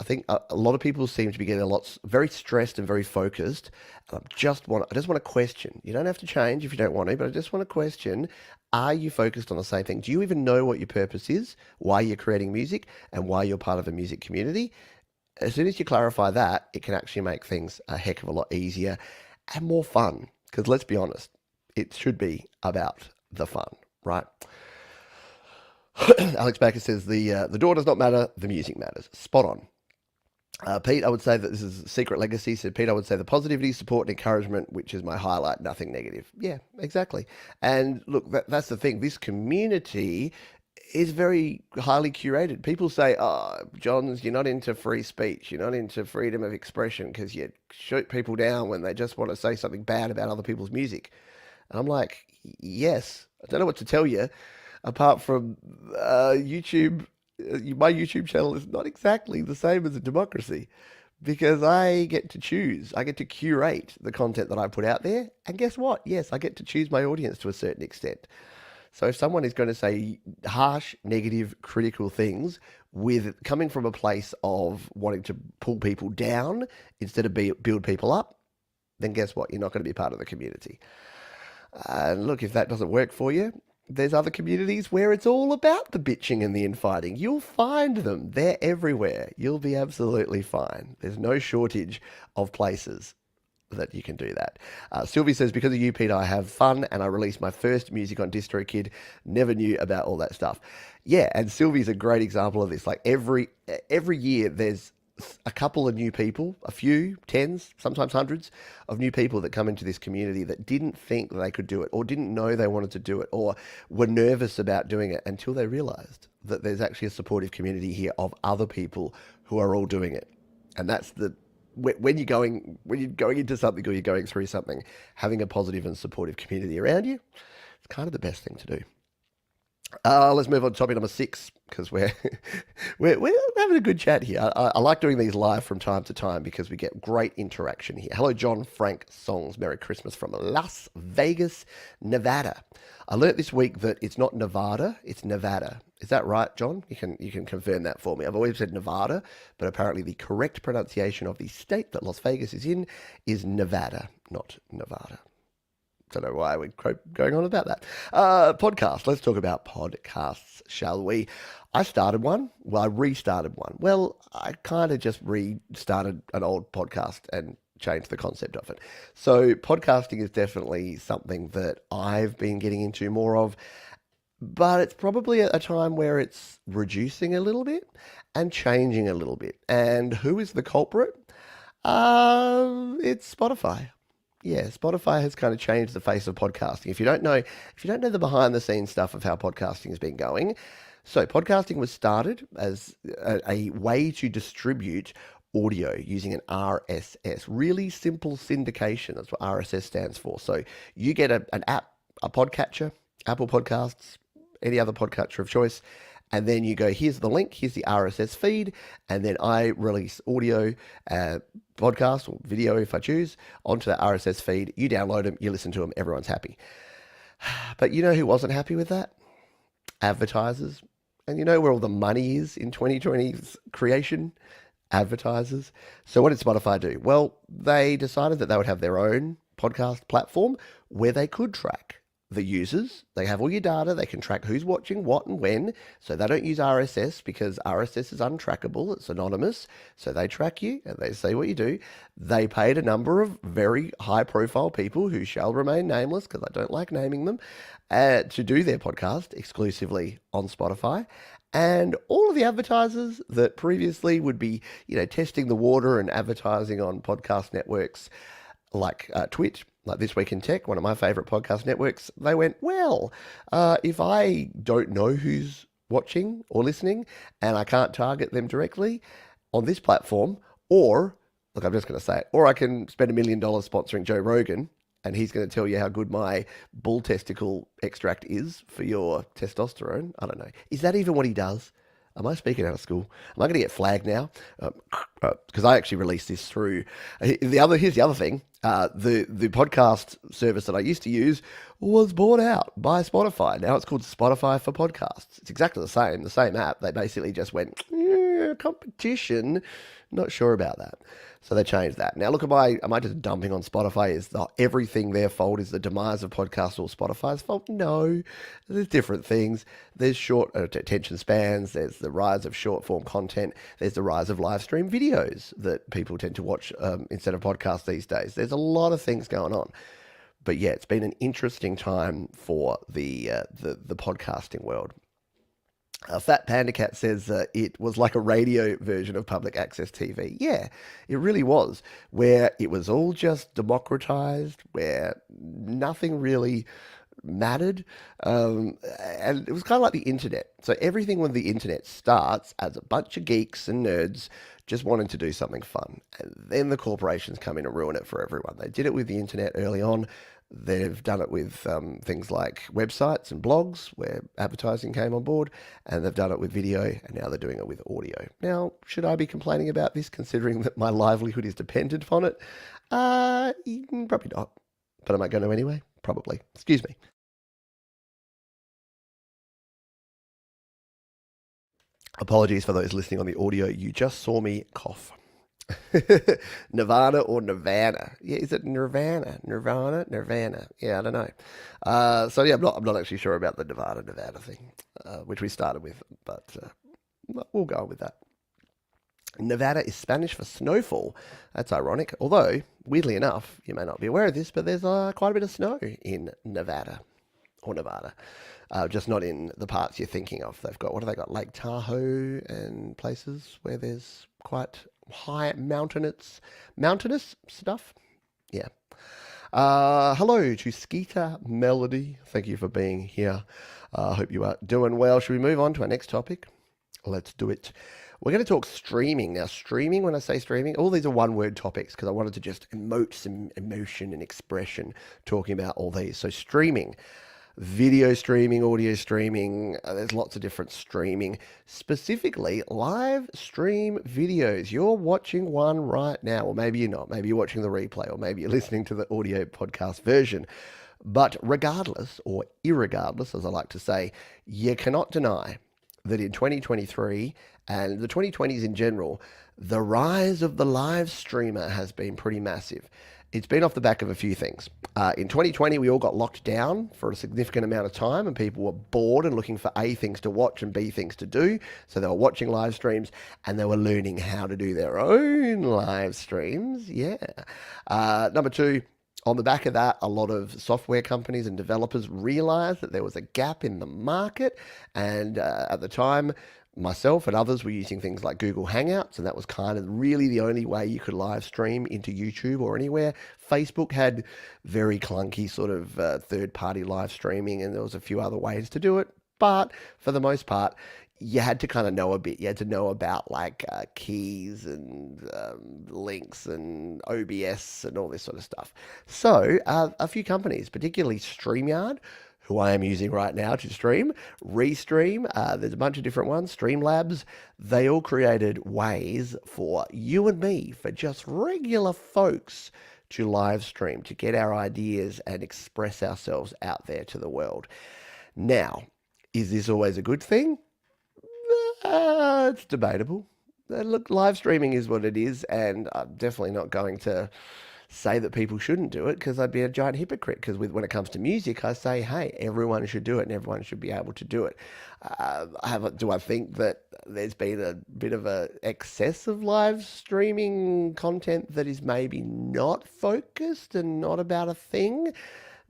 I think a lot of people seem to be getting very stressed and very focused. And I just want to question. You don't have to change if you don't want to, but I just want to question, are you focused on the same thing? Do you even know what your purpose is, why you're creating music, and why you're part of a music community? As soon as you clarify that, it can actually make things a heck of a lot easier and more fun. Because let's be honest, it should be about the fun, right? Alex Baker says the door does not matter, the music matters. Spot on. Pete, I would say that this is a secret legacy. So Pete, I would say the positivity, support, and encouragement, which is my highlight, nothing negative. Yeah, exactly. And look, that's the thing. This community is very highly curated. People say, oh, Johns, you're not into free speech. You're not into freedom of expression because you shoot people down when they just want to say something bad about other people's music. And I'm like, yes, I don't know what to tell you apart from YouTube. My YouTube channel is not exactly the same as a democracy, because I get to choose. I get to curate the content that I put out there. And guess what? Yes, I get to choose my audience to a certain extent. So if someone is going to say harsh, negative, critical things with coming from a place of wanting to pull people down instead of build people up, then guess what? You're not going to be part of the community. And look, if that doesn't work for you, There's other communities where it's all about the bitching and the infighting. You'll find them. They're everywhere. You'll be absolutely fine. There's no shortage of places that you can do that. Sylvie says, because of you, Pete, I have fun and I released my first music on DistroKid. Never knew about all that stuff. Yeah, and Sylvie's a great example of this. Like every year, there's a couple of new people, a few, tens, sometimes hundreds of new people that come into this community that didn't think they could do it or didn't know they wanted to do it or were nervous about doing it until they realized that there's actually a supportive community here of other people who are all doing it. And that's the when you're going into something or you're going through something, having a positive and supportive community around you, it's kind of the best thing to do. Let's move on to topic number 6 because we're having a good chat here. I like doing these live from time to time because we get great interaction here. Hello, John Frank Songs. Merry Christmas from Las Vegas, Nevada. I learnt this week that it's not Nevada, it's Nevada. Is that right, John? You can confirm that for me. I've always said Nevada, but apparently the correct pronunciation of the state that Las Vegas is in is Nevada, not Nevada. Don't know why we're going on about that. Podcast. Let's talk about podcasts, shall we? I started one. Well, I restarted one. Well, I kind of just restarted an old podcast and changed the concept of it. So podcasting is definitely something that I've been getting into more of, but it's probably a time where it's reducing a little bit and changing a little bit. And who is the culprit? It's Spotify. Yeah, Spotify has kind of changed the face of podcasting. If you don't know the behind the scenes stuff of how podcasting has been going, so podcasting was started as a way to distribute audio using an RSS, really simple syndication. That's what RSS stands for. So you get an app, a podcatcher, Apple Podcasts, any other podcatcher of choice, and then you go, here's the link, here's the RSS feed, and then I release audio, podcast or video if I choose, onto the RSS feed. You download them, you listen to them, everyone's happy. But you know who wasn't happy with that? Advertisers. And you know where all the money is in 2020's creation? Advertisers. So what did Spotify do? Well, they decided that they would have their own podcast platform where they could track the users. They have all your data. They can track who's watching what and when. So they don't use RSS because RSS is untrackable. It's anonymous. So they track you and they see what you do. They paid a number of very high profile people who shall remain nameless because I don't like naming them to do their podcast exclusively on Spotify. And all of the advertisers that previously would be, testing the water and advertising on podcast networks like Twitch, like This Week in Tech, one of my favorite podcast networks, they went, well, if I don't know who's watching or listening and I can't target them directly on this platform, or, look, I'm just going to say it, or I can spend $1 million sponsoring Joe Rogan and he's going to tell you how good my bull testicle extract is for your testosterone. I don't know. Is that even what he does? Am I speaking out of school? Am I going to get flagged now? Because I actually released this through here's the other thing. The podcast service that I used to use was bought out by Spotify. Now it's called Spotify for Podcasts. It's exactly the same app. They basically just went, competition. Not sure about that. So they changed that. Now look, am I just dumping on Spotify? Is everything their fault? Is the demise of podcasts all Spotify's fault? No. There's different things. There's short attention spans. There's the rise of short form content. There's the rise of live stream videos that people tend to watch instead of podcasts these days. There's a lot of things going on. But yeah, it's been an interesting time for the podcasting world. Fat Panda Cat says it was like a radio version of public access TV. Yeah, it really was, where it was all just democratized, where nothing really mattered. And it was kind of like the internet. So everything with the internet starts as a bunch of geeks and nerds just wanting to do something fun. And then the corporations come in and ruin it for everyone. They did it with the internet early on. They've done it with things like websites and blogs where advertising came on board, and they've done it with video, and now they're doing it with audio. Now, should I be complaining about this considering that my livelihood is dependent upon it? Probably not. But am I going to anyway? Probably. Excuse me. Apologies for those listening on the audio. You just saw me cough. Nirvana or Nirvana? Yeah, is it Nirvana? Nirvana? Nirvana? Yeah, I don't know. So yeah, I'm not actually sure about the Nevada thing, which we started with, but we'll go with that. Nevada is Spanish for snowfall. That's ironic. Although, weirdly enough, you may not be aware of this, but there's quite a bit of snow in Nevada or Nevada. Just not in the parts you're thinking of. They've got, what have they got? Lake Tahoe and places where there's quite high mountainous stuff. Yeah. Hello to Skeeter Melody. Thank you for being here. I hope you are doing well. Should we move on to our next topic? Let's do it. We're going to talk streaming. Now, streaming, when I say streaming, all these are one word topics because I wanted to just emote some emotion and expression talking about all these. So, streaming, video streaming, audio streaming, there's lots of different streaming, specifically live stream videos. You're watching one right now, or maybe you're not. Maybe you're watching the replay, or maybe you're listening to the audio podcast version. But regardless, or irregardless, as I like to say, you cannot deny that in 2023 and the 2020s in general, the rise of the live streamer has been pretty massive. It's been off the back of a few things. In 2020, we all got locked down for a significant amount of time, and people were bored and looking for A, things to watch, and B, things to do. So they were watching live streams and they were learning how to do their own live streams. Yeah. Number two, on the back of that, a lot of software companies and developers realized that there was a gap in the market. And at the time, myself and others were using things like Google Hangouts, and that was kind of really the only way you could live stream into YouTube or anywhere. Facebook had very clunky sort of third-party live streaming, and there was a few other ways to do it. But for the most part, you had to kind of know a bit. You had to know about like keys and links and OBS and all this sort of stuff. So a few companies, particularly StreamYard, who I am using right now to stream, Restream, there's a bunch of different ones, Streamlabs, they all created ways for you and me, for just regular folks, to live stream, to get our ideas and express ourselves out there to the world. Now, is this always a good thing? It's debatable. Look, live streaming is what it is, and I'm definitely not going to say that people shouldn't do it because I'd be a giant hypocrite. Because when it comes to music, I say, hey, everyone should do it and everyone should be able to do it. Do I think that there's been a bit of a excess of live streaming content that is maybe not focused and not about a thing?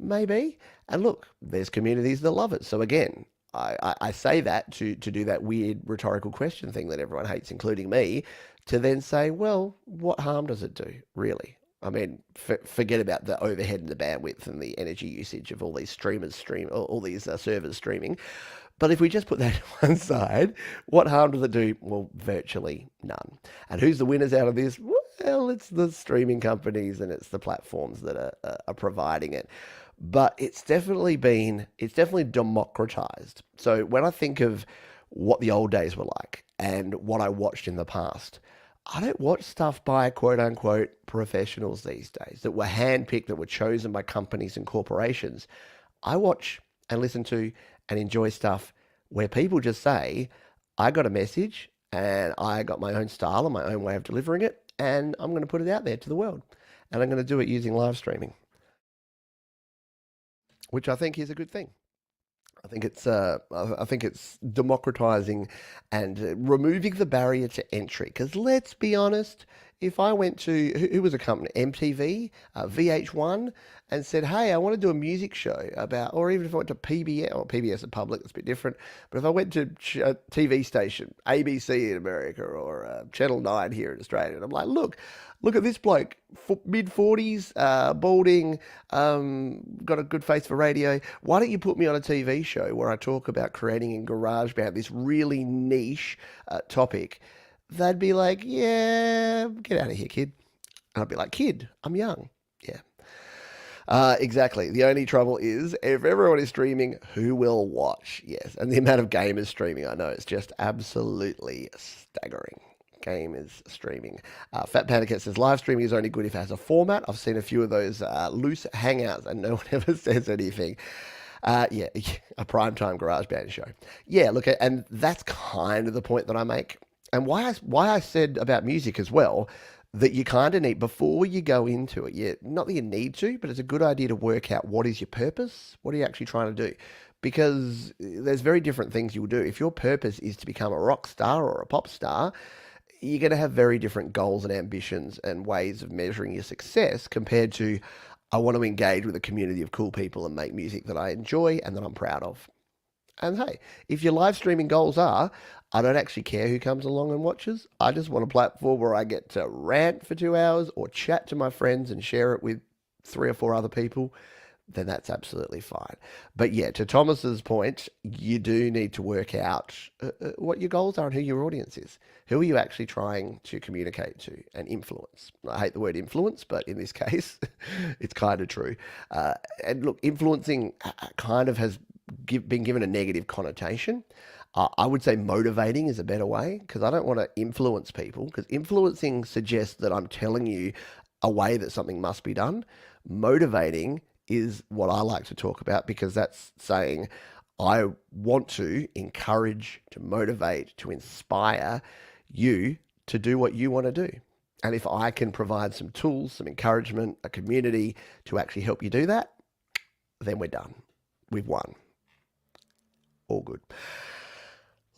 Maybe. And look, there's communities that love it. So again, I say that to do that weird rhetorical question thing that everyone hates, including me, to then say, well, what harm does it do, really? I mean, forget about the overhead and the bandwidth and the energy usage of all these all these servers streaming. But if we just put that to one side, what harm does it do? Well, virtually none. And who's the winners out of this? Well, it's the streaming companies and it's the platforms that are providing it. But it's definitely democratized. So when I think of what the old days were like and what I watched in the past, I don't watch stuff by quote unquote professionals these days that were handpicked, that were chosen by companies and corporations. I watch and listen to and enjoy stuff where people just say, I got a message and I got my own style and my own way of delivering it, and I'm going to put it out there to the world. And I'm going to do it using live streaming, which I think is a good thing. I think it's democratizing and removing the barrier to entry. Because let's be honest, if I went to who was a company, MTV, VH1, and said, "Hey, I want to do a music show about," or even if I went to PBS, or PBS at public, it's a bit different. But if I went to a TV station, ABC in America or Channel 9 here in Australia, and I'm like, look at this bloke, mid-40s, balding, got a good face for radio. Why don't you put me on a TV show where I talk about creating in GarageBand this really niche topic? They'd be like, yeah, get out of here, kid. And I'd be like, kid, I'm young. Yeah. Exactly. The only trouble is if everyone is streaming, who will watch? Yes. And the amount of gamers streaming, I know, it's just absolutely staggering. Gamers streaming. Fat Panda Cat says live streaming is only good if it has a format. I've seen a few of those loose hangouts and no one ever says anything. Yeah, a primetime GarageBand show. Yeah, look, and that's kind of the point that I make. And why I said about music as well, that you kind of need before you go into it. Yeah, not that you need to, but it's a good idea to work out what is your purpose. What are you actually trying to do? Because there's very different things you'll do. If your purpose is to become a rock star or a pop star, you're going to have very different goals and ambitions and ways of measuring your success compared to I want to engage with a community of cool people and make music that I enjoy and that I'm proud of. And hey, if your live streaming goals are, I don't actually care who comes along and watches. I just want a platform where I get to rant for 2 hours or chat to my friends and share it with three or four other people, then that's absolutely fine. But yeah, to Thomas's point, you do need to work out what your goals are and who your audience is. Who are you actually trying to communicate to and influence? I hate the word influence, but in this case, it's kind of true. And look, influencing kind of has been given a negative connotation. I would say motivating is a better way because I don't want to influence people because influencing suggests that I'm telling you a way that something must be done. Motivating is what I like to talk about because that's saying I want to encourage, to motivate, to inspire you to do what you want to do. And if I can provide some tools, some encouragement, a community to actually help you do that, then we're done. We've won. All good.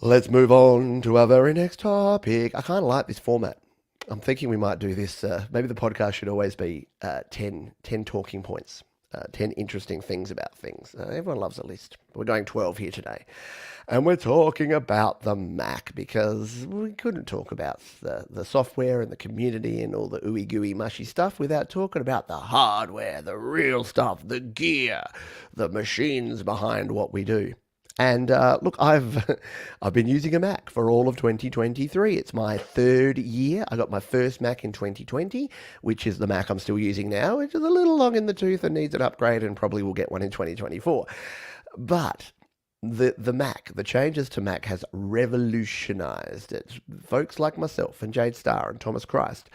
Let's move on to our very next topic. I kind of like this format. I'm thinking we might do this. Maybe the podcast should always be 10 talking points, 10 interesting things about things. Everyone loves a list. We're doing 12 here today. And we're talking about the Mac because we couldn't talk about the software and the community and all the ooey gooey mushy stuff without talking about the hardware, the real stuff, the gear, the machines behind what we do. And look, I've been using a Mac for all of 2023. It's my third year. I got my first Mac in 2020, which is the Mac I'm still using now, which is a little long in the tooth and needs an upgrade and probably will get one in 2024. But the Mac, the changes to Mac has revolutionized it. Folks like myself and Jade Starr and Thomas Christ,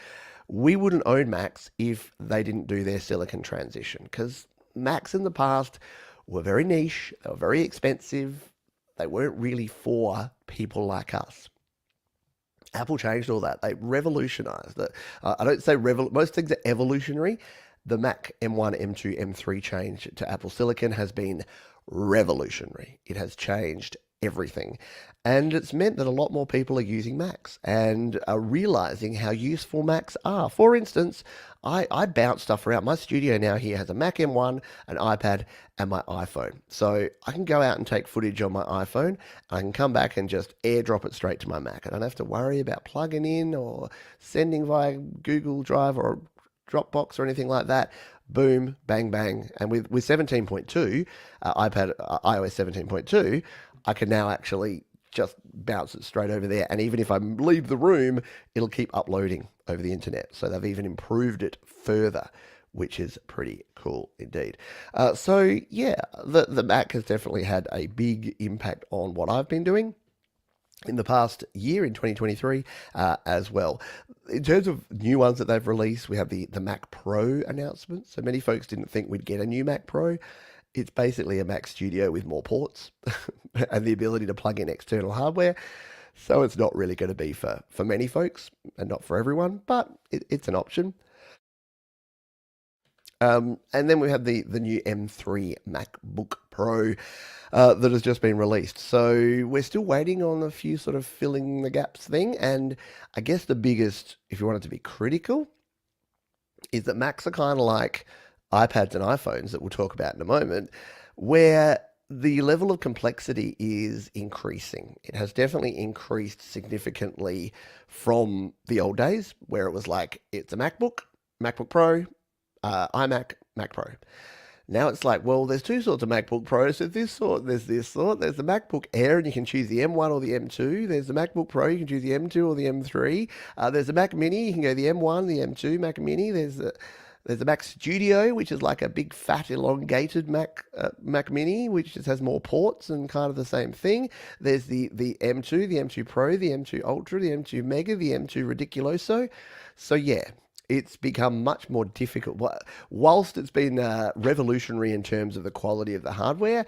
we wouldn't own Macs if they didn't do their silicon transition because Macs in the past were very niche, they were very expensive, they weren't really for people like us. Apple changed all that. They revolutionized it. I don't say most things are evolutionary. The Mac M1, M2, M3 change to Apple Silicon has been revolutionary. It has changed everything. And it's meant that a lot more people are using Macs and are realizing how useful Macs are. For instance, I bounce stuff around. My studio now here has a Mac M1, an iPad, and my iPhone. So I can go out and take footage on my iPhone. I can come back and just airdrop it straight to my Mac. I don't have to worry about plugging in or sending via Google Drive or Dropbox or anything like that. Boom, bang, bang. And with 17.2, iOS 17.2, I can now actually just bounce it straight over there. And even if I leave the room, it'll keep uploading over the internet. So they've even improved it further, which is pretty cool indeed. So yeah, the Mac has definitely had a big impact on what I've been doing in the past year in 2023 as well. In terms of new ones that they've released, we have the Mac Pro announcement. So many folks didn't think we'd get a new Mac Pro. It's basically a Mac Studio with more ports and the ability to plug in external hardware. So it's not really going to be for many folks and not for everyone, but it's an option. And then we have the new M3 MacBook Pro that has just been released. So we're still waiting on a few sort of filling the gaps thing. And I guess the biggest, if you wanted to be critical, is that Macs are kind of like iPads and iPhones that we'll talk about in a moment, where the level of complexity is increasing. It has definitely increased significantly from the old days where it was like, it's a MacBook, MacBook Pro, iMac, Mac Pro. Now it's like, well, there's two sorts of MacBook Pros. There's this sort, there's this sort. There's the MacBook Air, and you can choose the M1 or the M2. There's the MacBook Pro, you can choose the M2 or the M3. There's the Mac Mini, you can go the M1, the M2, Mac Mini. There's the Mac Studio, which is like a big, fat, elongated Mac Mini, which just has more ports and kind of the same thing. There's the M2, the M2 Pro, the M2 Ultra, the M2 Mega, the M2 Ridiculoso. So yeah, it's become much more difficult. Whilst it's been revolutionary in terms of the quality of the hardware,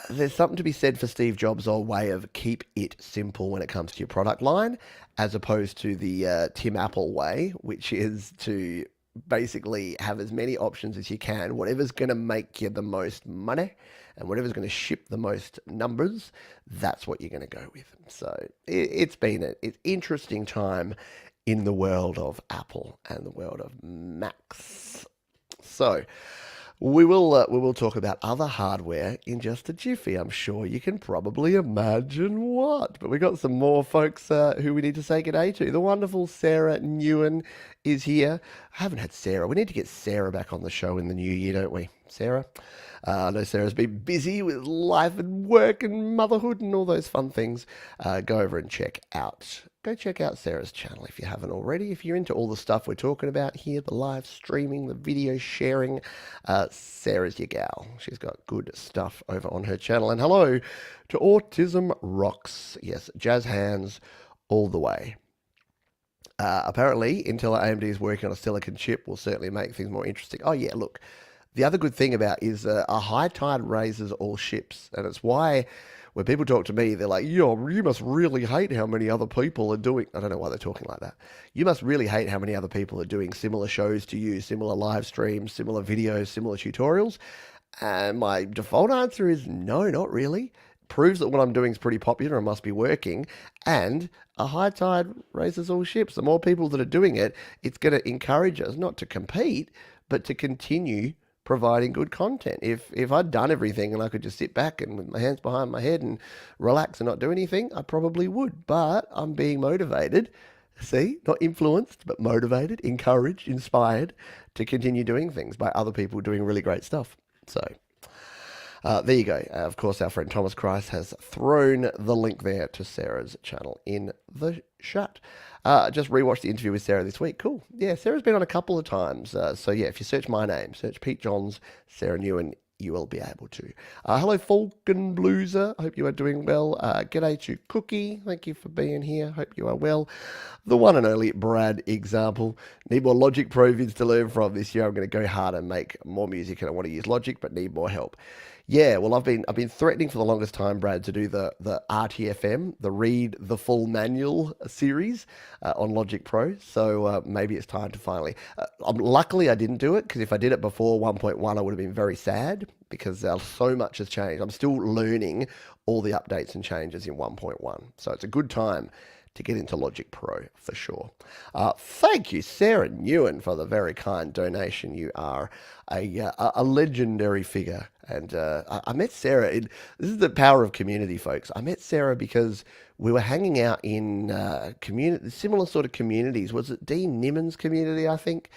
There's something to be said for Steve Jobs' old way of keep it simple when it comes to your product line, as opposed to the Tim Apple way, which is to basically have as many options as you can. Whatever's going to make you the most money and whatever's going to ship the most numbers, that's what you're going to go with. So it's been an interesting time in the world of Apple and the world of Macs. So we will talk about other hardware in just a jiffy. I'm sure you can probably imagine what. But we got some more folks who we need to say g'day to. The wonderful Sarah Newen is here. I haven't had Sarah. We need to get Sarah back on the show in the new year, don't we, Sarah? I know Sarah's been busy with life and work and motherhood and all those fun things. Go over and go check out Sarah's channel if you haven't already. If you're into all the stuff we're talking about here, the live streaming, the video sharing, Sarah's your gal. She's got good stuff over on her channel. And hello to Autism Rocks. Yes, jazz hands all the way. Apparently, Intel AMD is working on a silicon chip will certainly make things more interesting. Oh yeah, look. The other good thing about is a high tide raises all ships, and it's why when people talk to me, they're like, "Yo, you must really hate how many other people are doing." I don't know why they're talking like that. You must really hate how many other people are doing similar shows to you, similar live streams, similar videos, similar tutorials. And my default answer is no, not really. Proves that what I'm doing is pretty popular and must be working. And a high tide raises all ships. The more people that are doing it, it's going to encourage us not to compete, but to continue providing good content. If I'd done everything and I could just sit back and with my hands behind my head and relax and not do anything, I probably would. But I'm being motivated, see, not influenced, but motivated, encouraged, inspired to continue doing things by other people doing really great stuff. So there you go. Of course, our friend Thomas Christ has thrown the link there to Sarah's channel in the chat. Just rewatched the interview with Sarah this week. Cool. Yeah, Sarah's been on a couple of times. So yeah, if you search my name, search Pete Johns, Sarah Newen, you will be able to. Hello, Falcon Blueser. I hope you are doing well. G'day to Cookie. Thank you for being here. Hope you are well. The one and only Brad example. Need more Logic Pro vids to learn from this year. I'm going to go hard and make more music, and I want to use Logic, but need more help. Yeah, well, I've been threatening for the longest time, Brad, to do the RTFM, the Read the Full Manual series on Logic Pro. So maybe it's time to finally. Luckily, I didn't do it because if I did it before 1.1, I would have been very sad because so much has changed. I'm still learning all the updates and changes in 1.1, so it's a good time to get into Logic Pro for sure. Thank you, Sarah Newen, for the very kind donation. You are a legendary figure. And I met Sarah. This is the power of community, folks. I met Sarah because we were hanging out in similar sort of communities. Was it Dean Nimmons community, I think?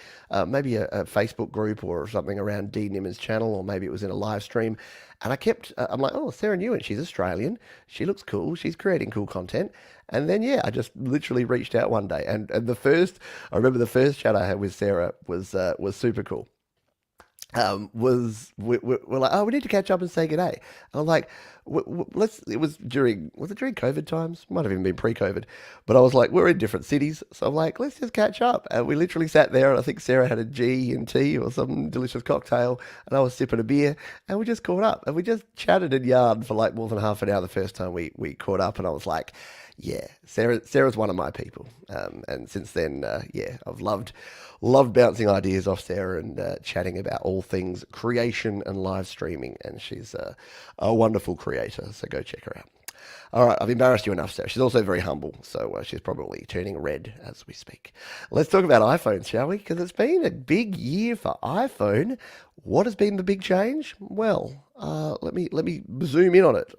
Maybe a Facebook group or something around Dean Nimmons' channel, or maybe it was in a live stream. And I'm like, oh, Sarah Newen, she's Australian. She looks cool. She's creating cool content. And then, yeah, I just literally reached out one day. And I remember the first chat I had with Sarah was super cool. We're like, oh, we need to catch up and say good day. And I'm like, was it during COVID times? Might have even been pre-COVID. But I was like, we're in different cities. So I'm like, let's just catch up. And we literally sat there, and I think Sarah had a G&T or some delicious cocktail, and I was sipping a beer, and we just caught up. And we just chatted and yarned for like more than half an hour the first time we caught up. And I was like, yeah, Sarah's one of my people. And since then, yeah, I've loved bouncing ideas off Sarah and chatting about all things creation and live streaming. And she's a wonderful creator, so go check her out. All right, I've embarrassed you enough, Sarah. She's also very humble, so she's probably turning red as we speak. Let's talk about iPhones, shall we? Because it's been a big year for iPhone. What has been the big change? Well, let me zoom in on it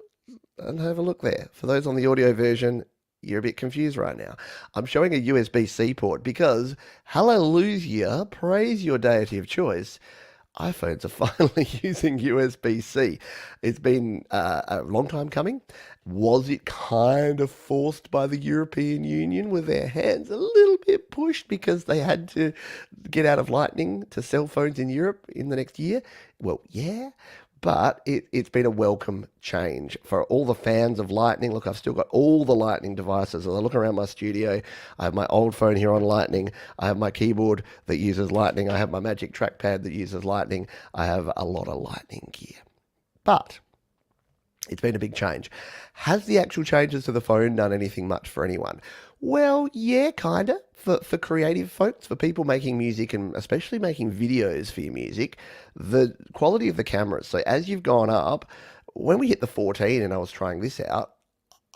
and have a look there. For those on the audio version, you're a bit confused right now. I'm showing a USB-C port because, hallelujah, praise your deity of choice, iPhones are finally using USB-C. It's been a long time coming. Was it kind of forced by the European Union with their hands a little bit pushed because they had to get out of Lightning to cell phones in Europe in the next year? Well, yeah. But it's been a welcome change for all the fans of Lightning. Look, I've still got all the Lightning devices. As I look around my studio, I have my old phone here on Lightning. I have my keyboard that uses Lightning. I have my Magic Trackpad that uses Lightning. I have a lot of Lightning gear. But It's been a big change. Has the actual changes to the phone done anything much for anyone? Well, yeah, kind of. For creative folks, for people making music and especially making videos for your music, the quality of the cameras. So as you've gone up, when we hit the 14 and I was trying this out,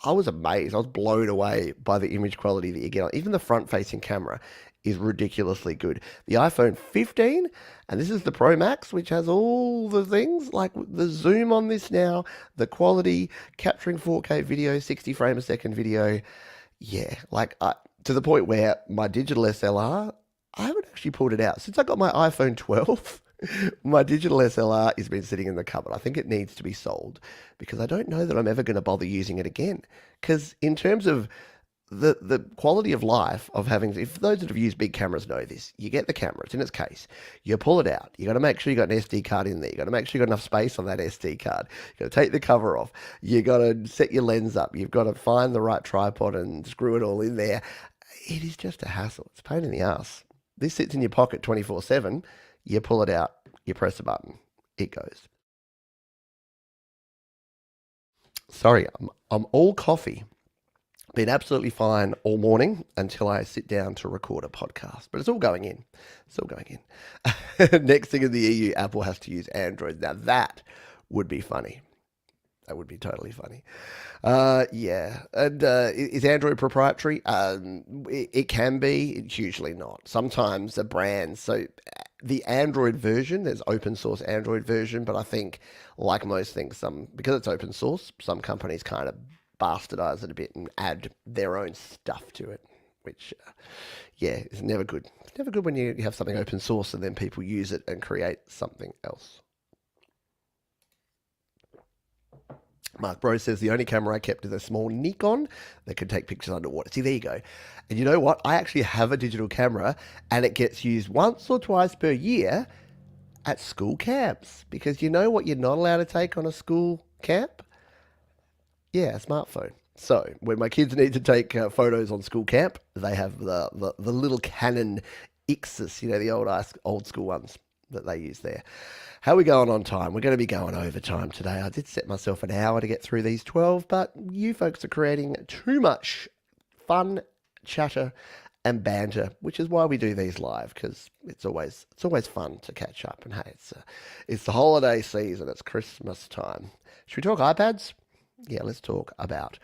I was amazed. I was blown away by the image quality that you get on. Even the front facing camera is ridiculously good. The iPhone 15, and this is the Pro Max, which has all the things like the zoom on this now, the quality, capturing 4K video, 60 frame a second video. Yeah, to the point where my digital SLR, I haven't actually pulled it out. Since I got my iPhone 12, my digital SLR has been sitting in the cupboard. I think it needs to be sold because I don't know that I'm ever going to bother using it again. Because in terms of the quality of life of having, if those that have used big cameras know this, you get the camera, it's in its case, you pull it out, you got to make sure you got an SD card in there, you got to make sure you got enough space on that SD card, you got to take the cover off, you got to set your lens up, you've got to find the right tripod and screw it all in there. It is just a hassle. It's a pain in the ass. This sits in your pocket 24/7. You pull it out, you press a button, it goes. Sorry, I'm all coffee. Been absolutely fine all morning until I sit down to record a podcast. But it's all going in. It's all going in. Next thing in the EU, Apple has to use Android. Now that would be funny. That would be totally funny. Yeah. And is Android proprietary? It can be. It's usually not. Sometimes the brands. So the Android version, there's open source Android version, but I think, like most things, because it's open source, some companies kind of bastardize it a bit and add their own stuff to it, which, yeah, is never good. It's never good when you have something open source and then people use it and create something else. Mark Bro says the only camera I kept is a small Nikon that can take pictures underwater. See, there you go. And you know what? I actually have a digital camera and it gets used once or twice per year at school camps. Because you know what you're not allowed to take on a school camp? Yeah, a smartphone. So when my kids need to take photos on school camp, they have the little Canon Ixus, the old school ones that they use there. How are we going on time? We're going to be going over time today. I did set myself an hour to get through these 12, but you folks are creating too much fun, chatter, and banter, which is why we do these live, because it's always fun to catch up. And hey, it's the holiday season. It's Christmas time. Should we talk iPads? Yeah, let's talk about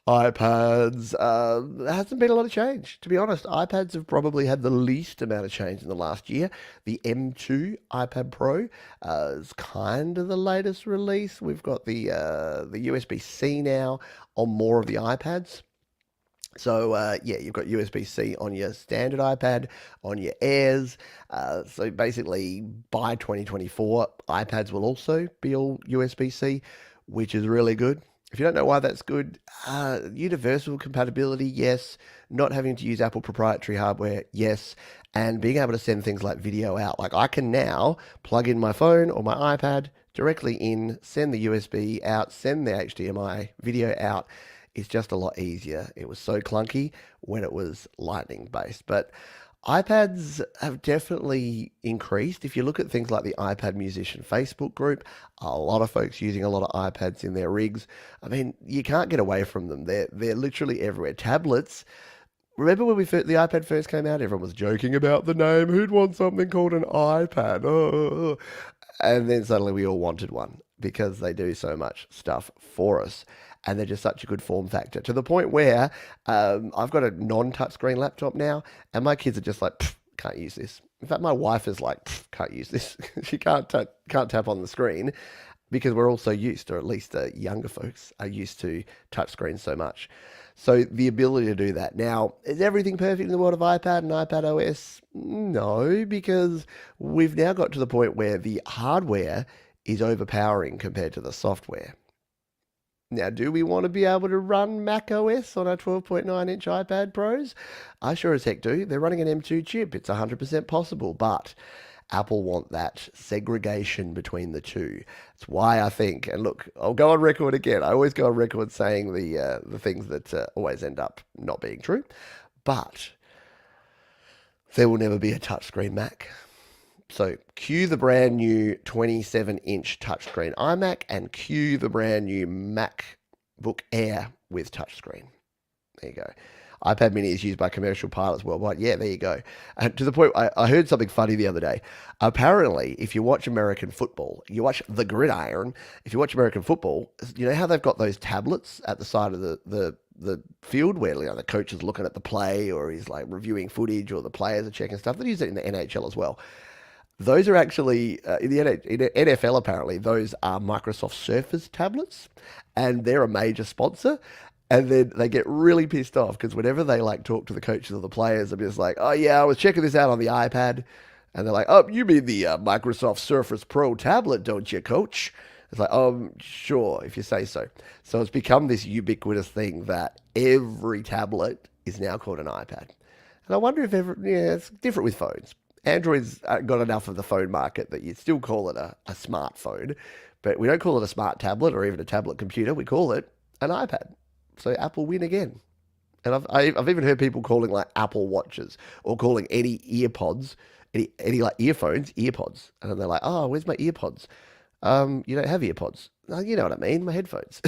iPads. There hasn't been a lot of change, to be honest. iPads have probably had the least amount of change in the last year. The M2 iPad Pro is kind of the latest release. We've got the USB-C now on more of the iPads. So, yeah, you've got USB-C on your standard iPad, on your Airs. So basically, by 2024, iPads will also be all USB-C, which is really good. If you don't know why that's good, universal compatibility, yes. Not having to use Apple proprietary hardware, yes. And being able to send things like video out. Like I can now plug in my phone or my iPad directly in, send the USB out, send the HDMI video out. It's just a lot easier. It was so clunky when it was Lightning based. But iPads have definitely increased. If you look at things like the iPad Musician Facebook group, a lot of folks using a lot of iPads in their rigs. I mean, you can't get away from them. They're literally everywhere. Tablets. Remember when the iPad first came out? Everyone was joking about the name. Who'd want something called an iPad? Oh. And then suddenly we all wanted one because they do so much stuff for us. And they're just such a good form factor to the point where I've got a non-touchscreen laptop now, and my kids are just like, can't use this. In fact, my wife is like, can't use this. She can't tap on the screen because we're all so used, or at least younger folks are used to touchscreens so much. So the ability to do that. Now, is everything perfect in the world of iPad and iPad OS? No, because we've now got to the point where the hardware is overpowering compared to the software. Now, do we want to be able to run Mac OS on our 12.9-inch iPad Pros? I sure as heck do. They're running an M2 chip. It's 100% possible, but Apple want that segregation between the two. That's why I think, and look, I'll go on record again. I always go on record saying the things that always end up not being true, but there will never be a touchscreen Mac. So cue the brand new 27-inch touchscreen iMac and cue the brand new MacBook Air with touchscreen. There you go. iPad mini is used by commercial pilots worldwide. Yeah, there you go. And to the point, I heard something funny the other day. Apparently, if you watch American football, you watch the gridiron. If you watch American football, you know how they've got those tablets at the side of the field where the coach is looking at the play or he's like reviewing footage or the players are checking stuff. They use it in the NHL as well. Those are actually, in the NFL apparently, those are Microsoft Surface tablets and they're a major sponsor. And then they get really pissed off because whenever they like talk to the coaches or the players, I'm just like, oh yeah, I was checking this out on the iPad. And they're like, oh, you mean the Microsoft Surface Pro tablet, don't you, coach? It's like, oh, sure, if you say so. So it's become this ubiquitous thing that every tablet is now called an iPad. And I wonder if it's different with phones. Android's got enough of the phone market that you still call it a smartphone, but we don't call it a smart tablet or even a tablet computer. We call it an iPad. So Apple win again. And I've even heard people calling like Apple Watches or calling any earpods, any like earphones, earpods. And they're like, oh, where's my earpods? You don't have earpods. Oh, you know what I mean, my headphones.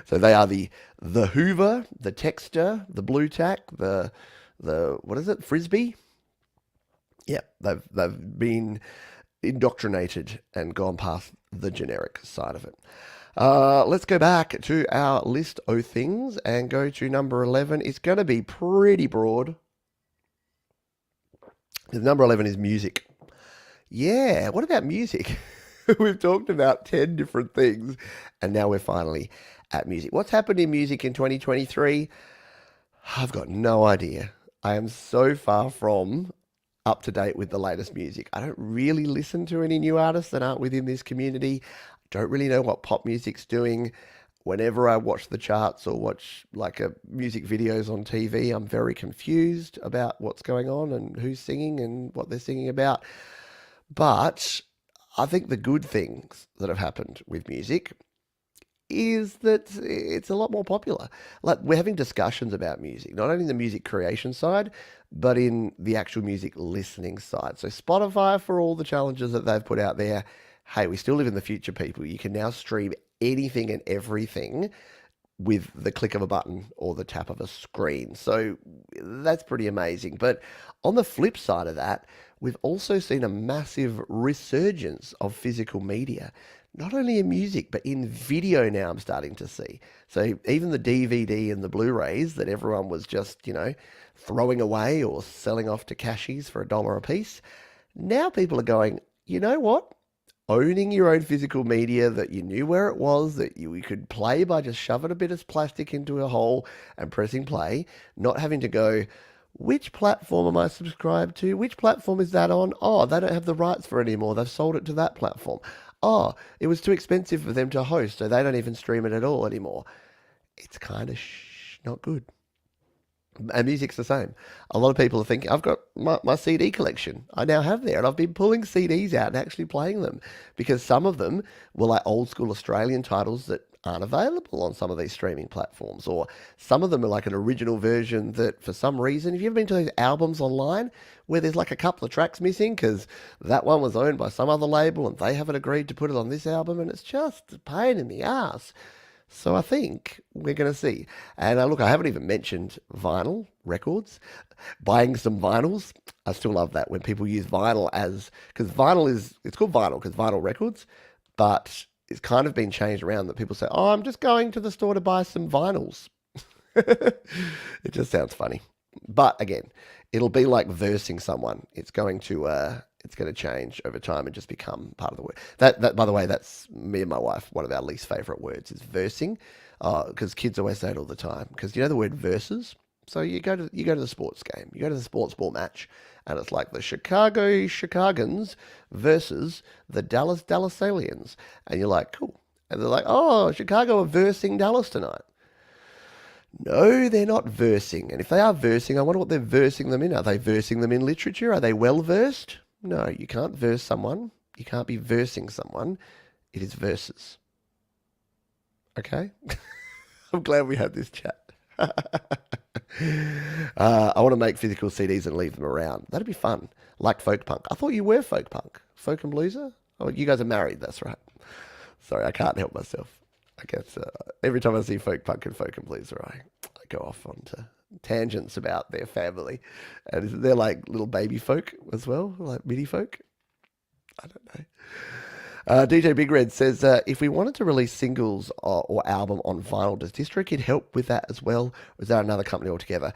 So they are the Hoover, the Texter, the Blue Tack, the what is it, Frisbee? Yeah, they've been indoctrinated and gone past the generic side of it. Let's go back to our list of things and go to number 11. It's going to be pretty broad. Number 11 is music. Yeah, what about music? We've talked about 10 different things, and now we're finally at music. What's happened in music in 2023? I've got no idea. I am so far from up to date with the latest music. I don't really listen to any new artists that aren't within this community. Don't really know what pop music's doing. Whenever I watch the charts or watch like music videos on TV, I'm very confused about what's going on and who's singing and what they're singing about. But I think the good things that have happened with music is that it's a lot more popular. Like we're having discussions about music, not only the music creation side, but in the actual music listening side. So Spotify, for all the challenges that they've put out there, hey, we still live in the future, people. You can now stream anything and everything with the click of a button or the tap of a screen. So that's pretty amazing. But on the flip side of that, we've also seen a massive resurgence of physical media, not only in music, but in video now I'm starting to see. So even the DVD and the Blu-rays that everyone was just, throwing away or selling off to cashies for $1 a piece, now people are going, you know what? Owning your own physical media that you knew where it was, that you could play by just shoving a bit of plastic into a hole and pressing play, not having to go, which platform am I subscribed to? Which platform is that on? Oh, they don't have the rights for it anymore. They've sold it to that platform. Oh, it was too expensive for them to host, so they don't even stream it at all anymore. It's kind of not good. And music's the same. A lot of people are thinking, I've got my CD collection. I now have there, and I've been pulling CDs out and actually playing them because some of them were like old school Australian titles that aren't available on some of these streaming platforms, or some of them are like an original version that for some reason, have you ever been to those albums online where there's like a couple of tracks missing because that one was owned by some other label and they haven't agreed to put it on this album, and it's just a pain in the ass. So I think we're going to see. And look, I haven't even mentioned vinyl records. Buying some vinyls. I still love that when people use vinyl because it's called vinyl because vinyl records, but it's kind of been changed around that people say, oh, I'm just going to the store to buy some vinyls. It just sounds funny. But again, it'll be like versing someone. It's going to change over time and just become part of the word. That by the way, that's me and my wife. One of our least favorite words is versing, because kids always say it all the time. Because you know the word versus. So you go to the sports game, you go to the sports ball match, and it's like the Chicagans versus the Dallas aliens, and you're like, cool. And they're like, oh, Chicago are versing Dallas tonight. No, they're not versing. And if they are versing, I wonder what they're versing them in. Are they versing them in literature? Are they well versed? No, you can't verse someone. You can't be versing someone. It is verses. Okay? I'm glad we had this chat. I want to make physical CDs and leave them around. That'd be fun. Like folk punk. I thought you were folk punk. Folk and blueser? Oh, you guys are married. That's right. Sorry, I can't help myself. I guess every time I see folk punk and folk and blueser, I go off onto tangents about their family. And they're like little baby folk as well, like mini folk. I don't know. DJ Big Red says, if we wanted to release singles or album on vinyl, does DistroKid help with that as well? Or is that another company altogether?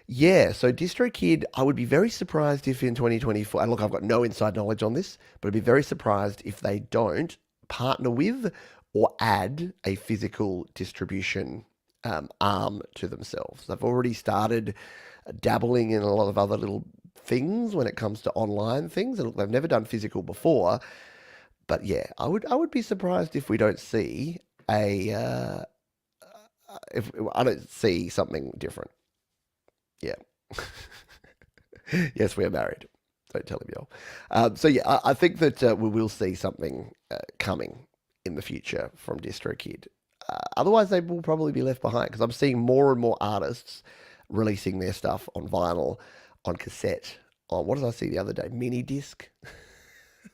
Yeah, so DistroKid, I would be very surprised if in 2024, and look, I've got no inside knowledge on this, but I'd be very surprised if they don't partner with or add a physical distribution arm to themselves. They've already started dabbling in a lot of other little things when it comes to online things, and look, they've never done physical before. But yeah, I would be surprised if we don't see a if I don't see something different. Yeah. Yes, we are married. Don't tell him, y'all. So yeah, I think that we will see something coming in the future from DistroKid. Otherwise, they will probably be left behind because I'm seeing more and more artists releasing their stuff on vinyl, on cassette, on what did I see the other day? Mini disc.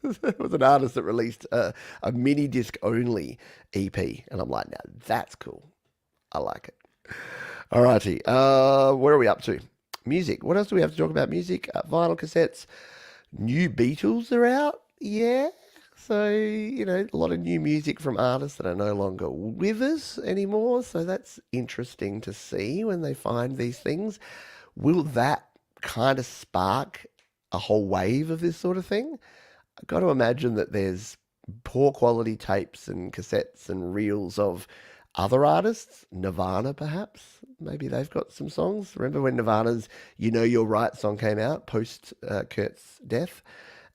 There was an artist that released a mini disc only EP, and I'm like, now that's cool. I like it. Alrighty, where are we up to? Music. What else do we have to talk about? Music, vinyl cassettes. New Beatles are out. Yeah. So, a lot of new music from artists that are no longer with us anymore. So that's interesting to see when they find these things. Will that kind of spark a whole wave of this sort of thing? I've got to imagine that there's poor quality tapes and cassettes and reels of other artists, Nirvana perhaps. Maybe they've got some songs. Remember when Nirvana's You Know You're Right song came out post Kurt's death?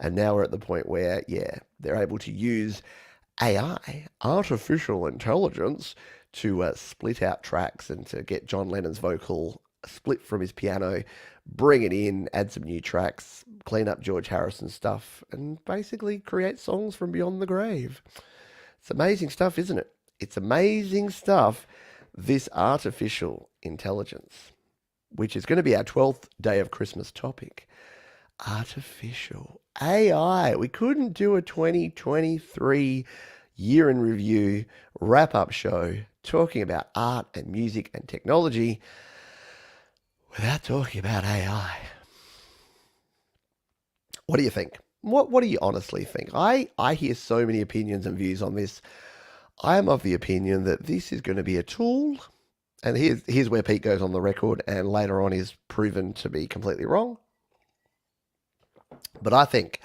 And now we're at the point where, yeah, they're able to use AI, artificial intelligence, to split out tracks and to get John Lennon's vocal split from his piano, bring it in, add some new tracks, clean up George Harrison's stuff, and basically create songs from beyond the grave. It's amazing stuff, isn't it? It's amazing stuff, this artificial intelligence, which is going to be our 12th day of Christmas topic. Artificial AI. We couldn't do a 2023 year in review wrap-up show talking about art and music and technology without talking about AI. What do you think? What do you honestly think? I hear so many opinions and views on this. I am of the opinion that this is going to be a tool, and here's where Pete goes on the record and later on is proven to be completely wrong. But I think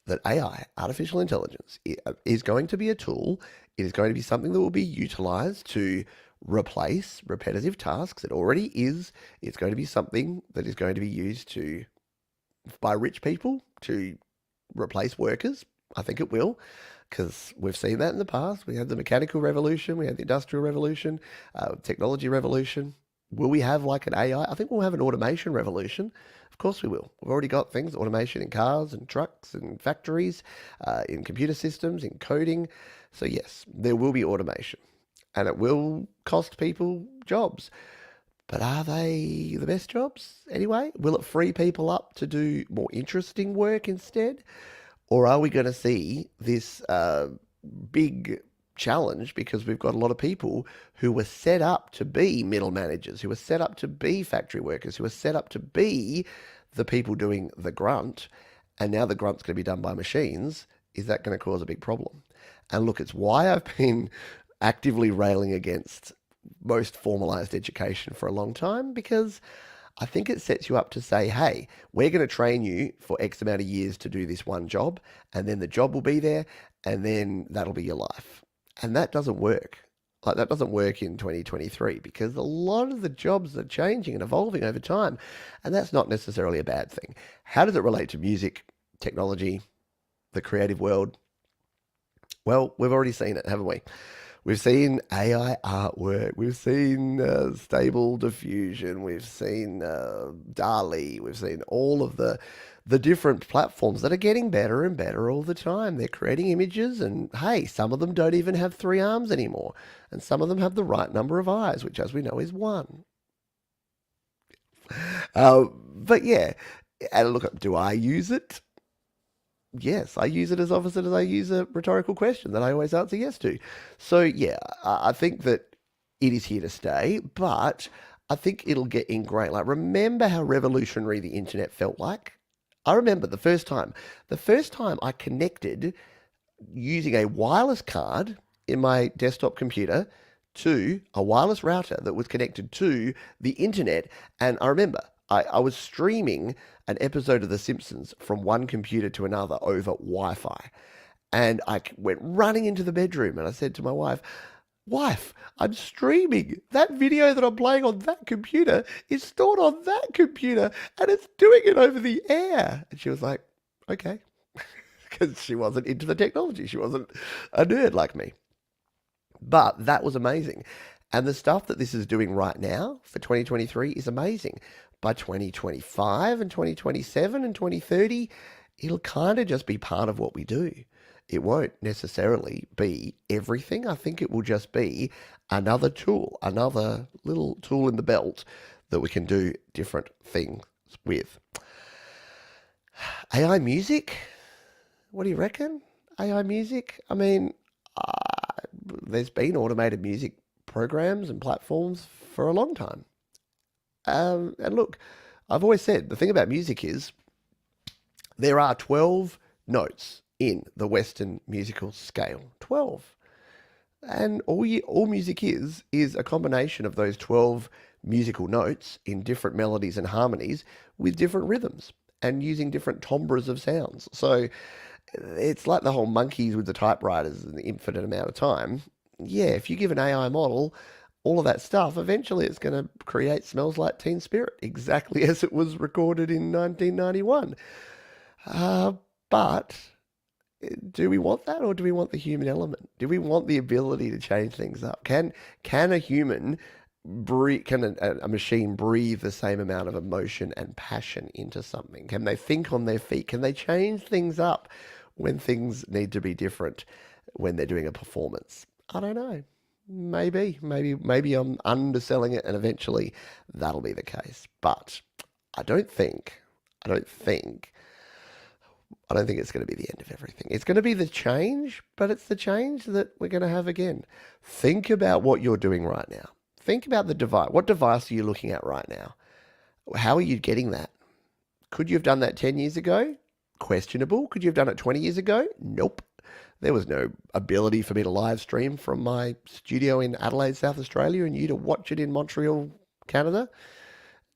that AI, artificial intelligence, is going to be a tool. It is going to be something that will be utilized to replace repetitive tasks. It already is. It's going to be something that is going to be used by rich people to replace workers. I think it will, because we've seen that in the past. We had the mechanical revolution, we had the industrial revolution, technology revolution. Will we have like an AI? I think we'll have an automation revolution. Of course we will. We've already got things, automation in cars and trucks and factories, in computer systems, in coding. So yes, there will be automation, and it will cost people jobs. But are they the best jobs anyway? Will it free people up to do more interesting work instead? Or are we going to see this big challenge because we've got a lot of people who were set up to be middle managers, who were set up to be factory workers, who were set up to be the people doing the grunt, and now the grunt's going to be done by machines? Is that going to cause a big problem? And look, it's why I've been actively railing against most formalized education for a long time, because I think it sets you up to say, hey, we're going to train you for X amount of years to do this one job, and then the job will be there, and then that'll be your life. And that doesn't work. Like, that doesn't work in 2023 because a lot of the jobs are changing and evolving over time, and that's not necessarily a bad thing. How does it relate to music, technology, the creative world? Well, we've already seen it, haven't we? We've seen AI artwork, we've seen Stable Diffusion, we've seen DALL-E, we've seen all of the different platforms that are getting better and better all the time. They're creating images, and hey, some of them don't even have 3 arms anymore, and some of them have the right number of eyes, which as we know is 1. But yeah, and look, do I use it? Yes, I use it as often as I use a rhetorical question that I always answer yes to. So yeah, I think that it is here to stay, but I think it'll get ingrained. Like, remember how revolutionary the internet felt like? I remember the first time I connected using a wireless card in my desktop computer to a wireless router that was connected to the internet. And I remember I was streaming an episode of The Simpsons from one computer to another over Wi Fi. And I went running into the bedroom and I said to my wife, Wife, I'm streaming. That video that I'm playing on that computer is stored on that computer and it's doing it over the air. And she was like, okay, because she wasn't into the technology. She wasn't a nerd like me. But that was amazing. And the stuff that this is doing right now for 2023 is amazing. By 2025 and 2027 and 2030, it'll kind of just be part of what we do. It won't necessarily be everything. I think it will just be another tool, another little tool in the belt that we can do different things with. AI music? What do you reckon? AI music? I mean, there's been automated music programs and platforms for a long time. And look, I've always said the thing about music is there are 12 notes in the Western musical scale. 12. And all music is a combination of those 12 musical notes in different melodies and harmonies with different rhythms and using different timbres of sounds. So it's like the whole monkeys with the typewriters and the infinite amount of time. Yeah, if you give an AI model all of that stuff, eventually it's going to create Smells Like Teen Spirit, exactly as it was recorded in 1991. But do we want that, or do we want the human element? Do we want the ability to change things up? Can a human breathe? Can a machine breathe the same amount of emotion and passion into something? Can they think on their feet? Can they change things up when things need to be different when they're doing a performance? I don't know. Maybe I'm underselling it, and eventually that'll be the case. But I don't think, I don't think, I don't think it's going to be the end of everything. It's going to be the change, but it's the change that we're going to have again. Think about what you're doing right now. Think about the device. What device are you looking at right now? How are you getting that? Could you have done that 10 years ago? Questionable. Could you have done it 20 years ago? Nope. There was no ability for me to live stream from my studio in Adelaide, South Australia, and you to watch it in Montreal, Canada.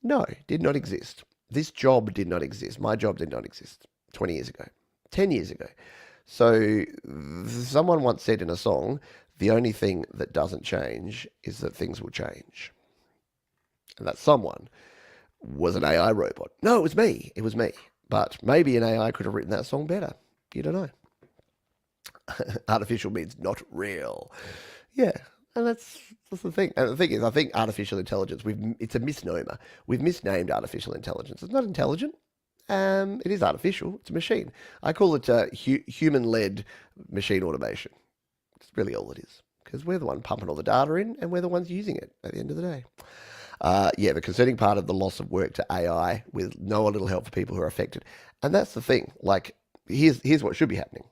No, did not exist. This job did not exist. My job did not exist 20 years ago, 10 years ago. So someone once said in a song, the only thing that doesn't change is that things will change. And that someone was an AI robot. No, it was me. It was me. But maybe an AI could have written that song better. You don't know. Artificial means not real. Yeah, and that's the thing. And the thing is, I think artificial intelligence, it's a misnomer. We've misnamed artificial intelligence. It's not intelligent. It is artificial. It's a machine. I call it human-led machine automation. It's really all it is, because we're the one pumping all the data in, and we're the ones using it at the end of the day. Yeah, the concerning part of the loss of work to AI with no little help for people who are affected. And that's the thing. Like, here's what should be happening.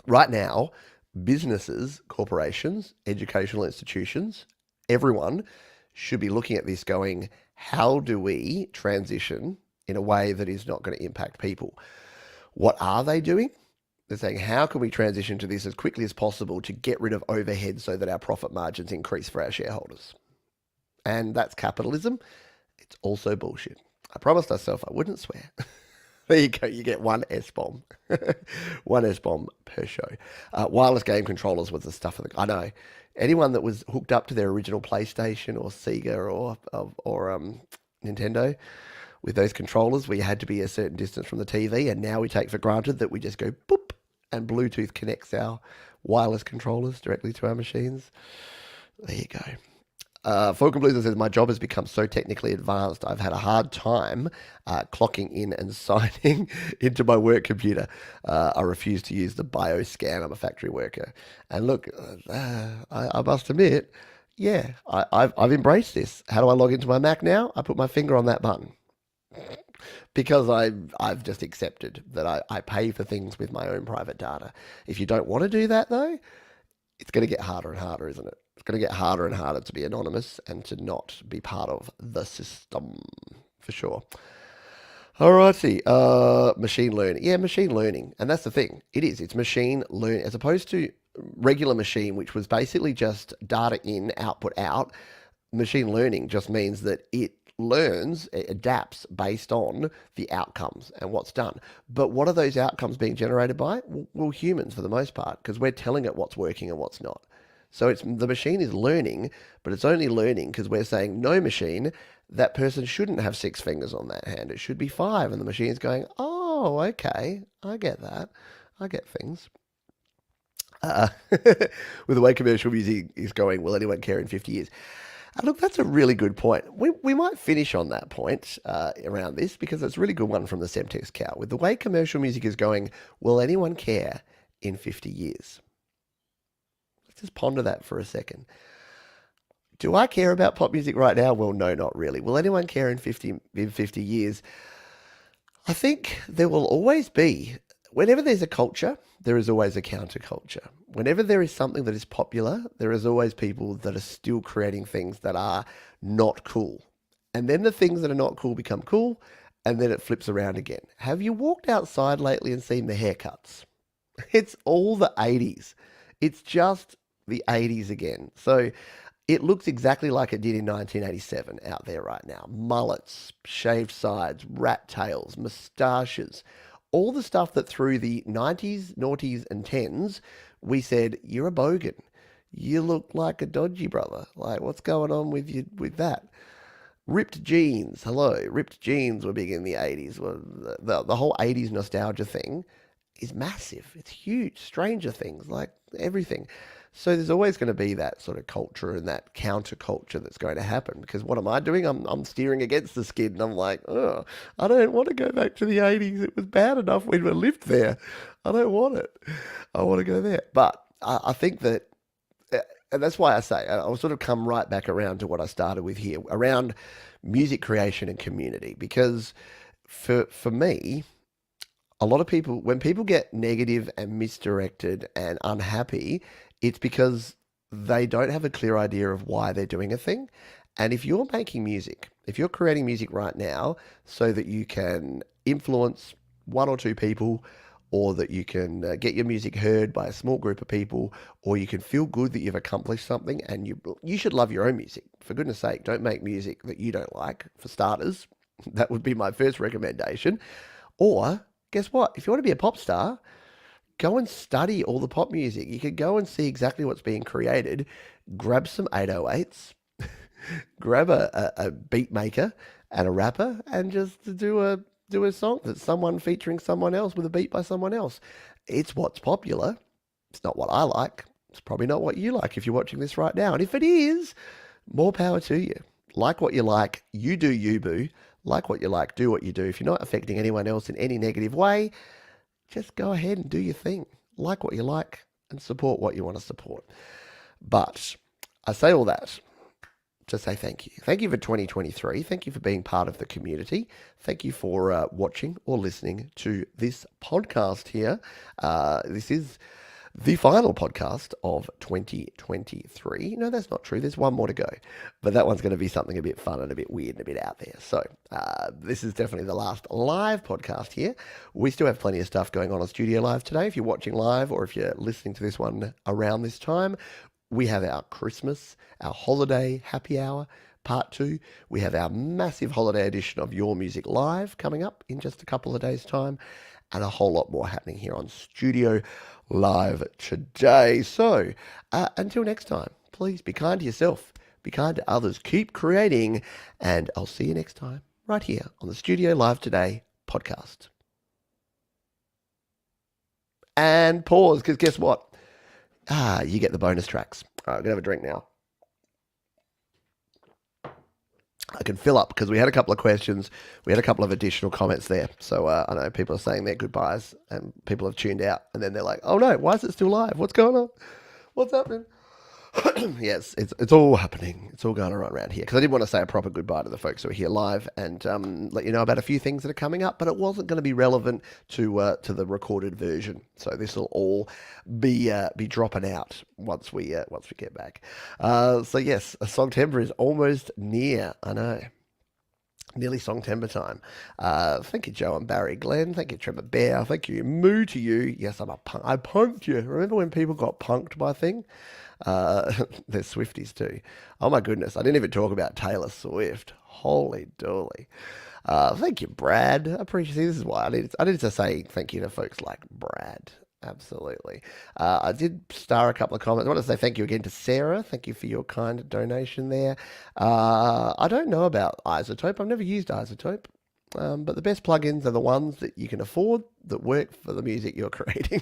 Right now, businesses, corporations, educational institutions, everyone should be looking at this going, how do we transition in a way that is not going to impact people? What are they doing? They're saying, how can we transition to this as quickly as possible to get rid of overhead so that our profit margins increase for our shareholders? And that's capitalism. It's also bullshit. I promised myself I wouldn't swear. There you go. You get one S-bomb. One S-bomb per show. Wireless game controllers was the stuff of the... I know. Anyone that was hooked up to their original PlayStation or Sega or Nintendo with those controllers where you had to be a certain distance from the TV, and now we take for granted that we just go boop and Bluetooth connects our wireless controllers directly to our machines. There you go. Falcon Blues says, my job has become so technically advanced, I've had a hard time clocking in and signing into my work computer. I refuse to use the bioscan. I'm a factory worker. And look, I must admit, Yeah, I've embraced this. How do I log into my Mac now? I put my finger on that button because I've just accepted that I pay for things with my own private data. If you don't want to do that though, it's going to get harder and harder, isn't it? It's going to get harder and harder to be anonymous and to not be part of the system for sure. Alrighty, machine learning. Yeah, machine learning. And that's the thing. It is. It's machine learning as opposed to regular machine, which was basically just data in, output out. Machine learning just means that it learns, it adapts based on the outcomes and what's done. But what are those outcomes being generated by? Well, humans for the most part, because we're telling it what's working and what's not. So it's the machine is learning, but it's only learning because we're saying no machine, that person shouldn't have six fingers on that hand. It should be five. And the machine's going, oh, okay, I get that. I get things. With the way commercial music is going, will anyone care in 50 years? Look, that's a really good point. We might finish on that point around this because it's a really good one from the Semtex Cow. With the way commercial music is going, will anyone care in 50 years? Let's just ponder that for a second. Do I care about pop music right now? Well, no, not really. Will anyone care in 50 years? I think there will always be, whenever there's a culture, there is always a counterculture. Whenever there is something that is popular, there is always people that are still creating things that are not cool. And then the things that are not cool become cool, and then it flips around again. Have you walked outside lately and seen the haircuts? It's all the 80s. It's just the 80s again. So it looks exactly like it did in 1987 out there right now. Mullets, shaved sides, rat tails, moustaches, all the stuff that through the 90s, noughties, and 10s, we said, you're a bogan. You look like a dodgy brother. Like, what's going on with you with that? Ripped jeans. Hello. Ripped jeans were big in the 80s. Well, the whole 80s nostalgia thing is massive. It's huge. Stranger Things, like everything. So there's always going to be that sort of culture and that counterculture that's going to happen. Because what am I doing? I'm steering against the skid, and I'm like, oh, I don't want to go back to the 80s. It was bad enough when we lived there. I don't want it. I want to go there. But I think that, and that's why I say I'll sort of come right back around to what I started with here around music creation and community. Because for me, a lot of people, when people get negative and misdirected and unhappy, it's because they don't have a clear idea of why they're doing a thing. And if you're making music, if you're creating music right now so that you can influence one or two people, or that you can get your music heard by a small group of people, or you can feel good that you've accomplished something, and you should love your own music. For goodness sake, don't make music that you don't like, for starters. That would be my first recommendation. Or, guess what? If you want to be a pop star, go and study all the pop music. You could go and see exactly what's being created. Grab some 808s, grab a beat maker and a rapper, and just do a song that's someone featuring someone else with a beat by someone else. It's what's popular. It's not what I like. It's probably not what you like if you're watching this right now. And if it is, more power to you. Like what you like, you do you, boo. Like what you like, do what you do. If you're not affecting anyone else in any negative way, just go ahead and do your thing. Like what you like and support what you want to support. But I say all that to say thank you. Thank you for 2023. Thank you for being part of the community. Thank you for watching or listening to this podcast here. This is the final podcast of 2023. No, that's not true. There's one more to go. But that one's going to be something a bit fun and a bit weird and a bit out there. So this is definitely the last live podcast here. We still have plenty of stuff going on Studio Live today. If you're watching live or if you're listening to this one around this time, we have our Christmas, our holiday happy hour, part 2. We have our massive holiday edition of Your Music Live coming up in just a couple of days' time, and a whole lot more happening here on Studio Live today. So until next time, please be kind to yourself, be kind to others, keep creating, and I'll see you next time right here on the Studio Live Today podcast. And pause, because guess what? You get the bonus tracks. All right, I'm going to have a drink now. I can fill up because we had a couple of questions. We had a couple of additional comments there. So I know people are saying their goodbyes and people have tuned out. And then they're like, oh no, why is it still live? What's going on? What's happening? Yes, it's all happening. It's all going on right around here. Because I did want to say a proper goodbye to the folks who are here live and let you know about a few things that are coming up, but it wasn't going to be relevant to the recorded version. So this will all be dropping out once we get back. So yes, Songtember is almost near. I know. Nearly Songtember time. Thank you, Joe and Barry Glenn. Thank you, Trevor Bear. Thank you, Moo to you. Yes, I'm a punk. I punked you. Remember when people got punked by thing? There's Swifties too. Oh my goodness, I didn't even talk about Taylor Swift. Holy dooly. Thank you, Brad. I appreciate this is why I needed to say thank you to folks like Brad. Absolutely. I did star a couple of comments. I want to say thank you again to Sarah. Thank you for your kind donation there. I don't know about Isotope. I've never used Isotope. But the best plugins are the ones that you can afford that work for the music you're creating.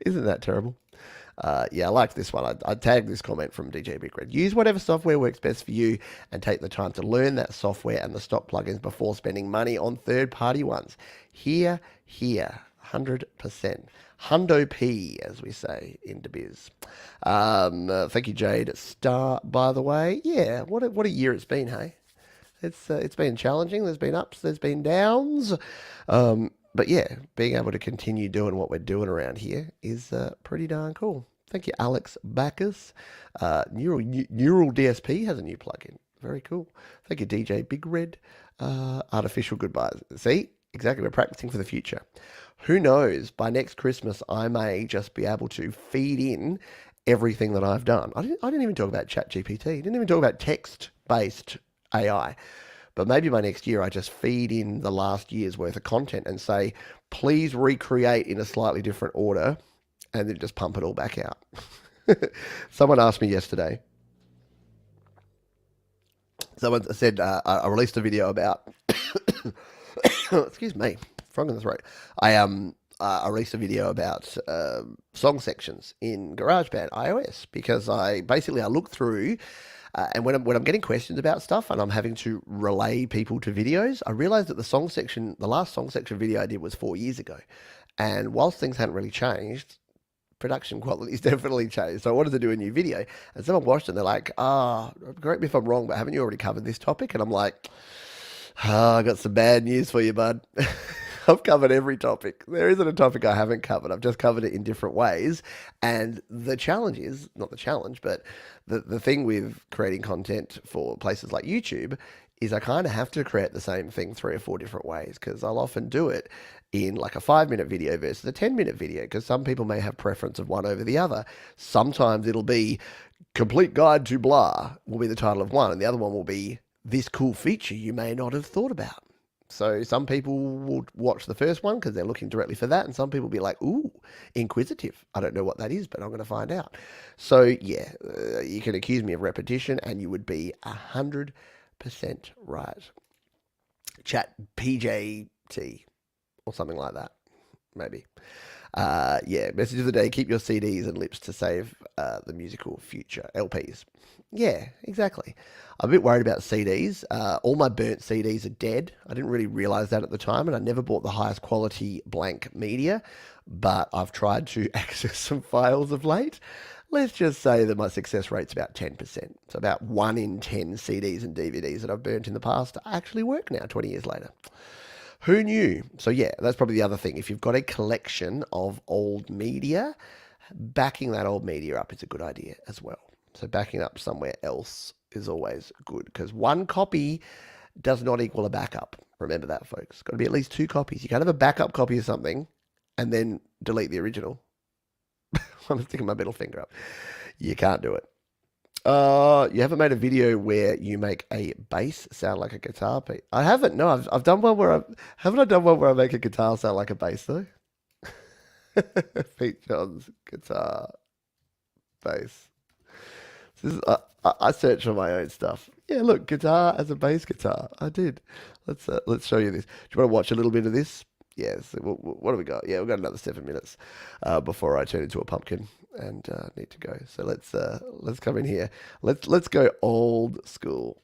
Isn't that terrible? Yeah, I liked this one. I tagged this comment from DJ Big Red. Use whatever software works best for you and take the time to learn that software and the stock plugins before spending money on third-party ones. Here, 100%. Hundo P, as we say in the biz. Thank you, Jade Star, by the way. Yeah, what a year it's been, hey? It's been challenging. There's been ups, there's been downs. But yeah, being able to continue doing what we're doing around here is pretty darn cool. Thank you, Alex Backus. Neural DSP has a new plugin. Very cool. Thank you, DJ Big Red. Artificial goodbyes. See, exactly. We're practicing for the future. Who knows? By next Christmas, I may just be able to feed in everything that I've done. I didn't even talk about ChatGPT. Didn't even talk about text-based AI. But maybe by next year, I just feed in the last year's worth of content and say, please recreate in a slightly different order, and then just pump it all back out. Someone asked me yesterday. Someone said I released a video about. Excuse me, frog in the throat. I released a video about song sections in GarageBand iOS because I look through. And when I'm getting questions about stuff and I'm having to relay people to videos, I realized that the last song section video I did was 4 years ago. And whilst things hadn't really changed, production quality's definitely changed. So I wanted to do a new video. And someone watched it and they're like, correct me if I'm wrong, but haven't you already covered this topic? And I'm like, I got some bad news for you, bud. I've covered every topic. There isn't a topic I haven't covered. I've just covered it in different ways. And the challenge is, not the challenge, but the thing with creating content for places like YouTube is I kind of have to create the same thing 3 or 4 different ways because I'll often do it in like a 5 minute video versus a 10 minute video because some people may have preference of one over the other. Sometimes it'll be complete guide to blah will be the title of one and the other one will be this cool feature you may not have thought about. So some people will watch the first one because they're looking directly for that, and some people will be like, ooh, inquisitive. I don't know what that is, but I'm going to find out. So yeah, you can accuse me of repetition, and you would be 100% right. Chat PJT or something like that, maybe. Yeah, message of the day, keep your CDs and lips to save the musical future. LPs. Yeah, exactly. I'm a bit worried about CDs. All my burnt CDs are dead. I didn't really realize that at the time, and I never bought the highest quality blank media, but I've tried to access some files of late. Let's just say that my success rate's about 10%. So about 1 in 10 CDs and DVDs that I've burnt in the past actually work now, 20 years later. Who knew? So yeah, that's probably the other thing. If you've got a collection of old media, backing that old media up is a good idea as well. So backing up somewhere else is always good because one copy does not equal a backup. Remember that, folks. Got to be at least 2 copies. You can't have a backup copy of something and then delete the original. I'm sticking my middle finger up. You can't do it. You haven't made a video where you make a bass sound like a guitar, Pete? I haven't. No, I've done one where haven't I done one where I make a guitar sound like a bass though? Pete John's guitar bass. This is, I search for my own stuff. Yeah, look, guitar as a bass guitar. I did. Let's show you this. Do you want to watch a little bit of this? Yes. What do we got? Yeah, we've got another 7 minutes before I turn into a pumpkin and need to go. So let's come in here. Let's go old school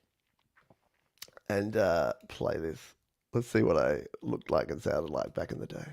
and play this. Let's see what I looked like and sounded like back in the day.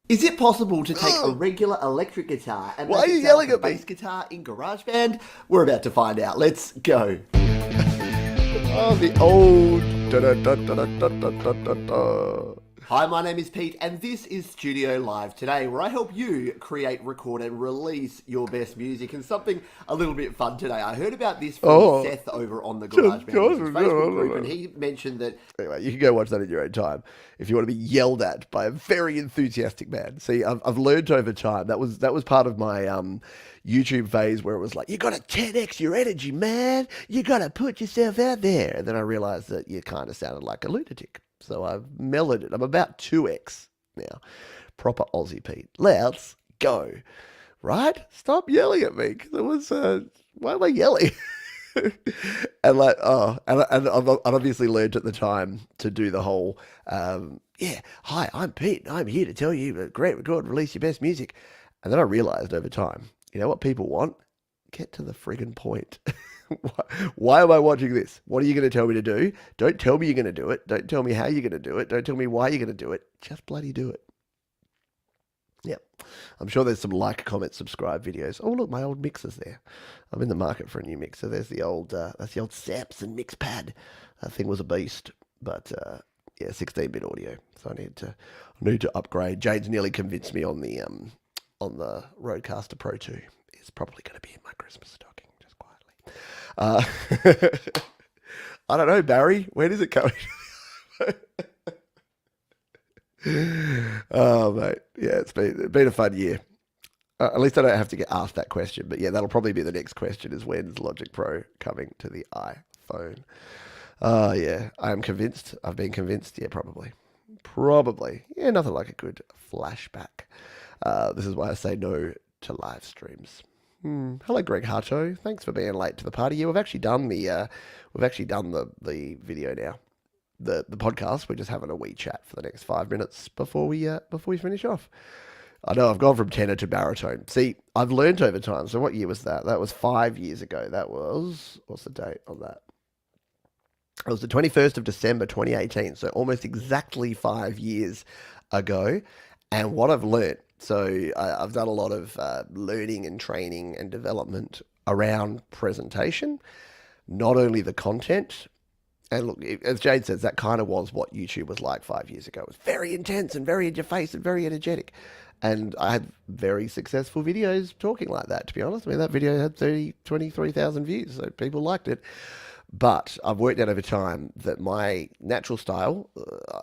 Is it possible to take a regular electric guitar and
Why
make
are you
it sound
yelling
like a
at me?
bass guitar in GarageBand? We're about to find out. Let's go.
Oh, the old. Da, da, da, da, da, da, da, da, da.
Hi, my name is Pete, and this is Studio Live today, where I help you create, record, and release your best music. And something a little bit fun today. I heard about this from
Oh,
Seth over on the
just,
GarageBand Users Facebook group, and
just.
he mentioned that
Anyway, you can go watch that in your own time if you want to be yelled at by a very enthusiastic man. See, I've learned over time. That was part of my YouTube phase where it was like, you got to 10x your energy, man. You got to put yourself out there. And then I realized that you kind of sounded like a lunatic. So I've mellowed it. I'm about 2x now. Proper Aussie Pete. Let's go. Right? Stop yelling at me. 'Cause it was, why am I yelling? And like, and I've obviously learned at the time to do the whole, yeah, hi, I'm Pete. I'm here to tell you a great record, release your best music. And then I realized over time, you know what people want? Get to the friggin' point. Why am I watching this? What are you going to tell me to do? Don't tell me you're going to do it. Don't tell me how you're going to do it. Don't tell me why you're going to do it. Just bloody do it. Yep. I'm sure there's some like, comment, subscribe videos. Oh, look, my old mixer's there. I'm in the market for a new mixer. There's the old, that's the old Samson mix pad. That thing was a beast. But, yeah, 16-bit audio. So I need to upgrade. Jade's nearly convinced me on the Rodecaster Pro 2. It's probably going to be in my Christmas stocking, just quietly. I don't know, Barry. Where does it go? Oh, mate. Yeah, it's been a fun year. At least I don't have to get asked that question. But yeah, that'll probably be the next question is when's Logic Pro coming to the iPhone? Yeah, I'm convinced. I've been convinced. Yeah, probably. Probably. Yeah, nothing like a good flashback. This is why I say no to live streams. Hello, Greg Harto. Thanks for being late to the party. Yeah, we've actually done the video now. The podcast. We're just having a wee chat for the next 5 minutes before we finish off. I know I've gone from tenor to baritone. See, I've learned over time. So what year was that? That was 5 years ago. That was, what's the date on that? It was the 21st of December 2018. So almost exactly 5 years ago. And what I've learned, so I've done a lot of learning and training and development around presentation, not only the content. And look, as Jade says, that kind of was what YouTube was like 5 years ago. It was very intense and very in your face and very energetic. And I had very successful videos talking like that, to be honest. I mean, that video had 23,000 views, so people liked it. But I've worked out over time that my natural style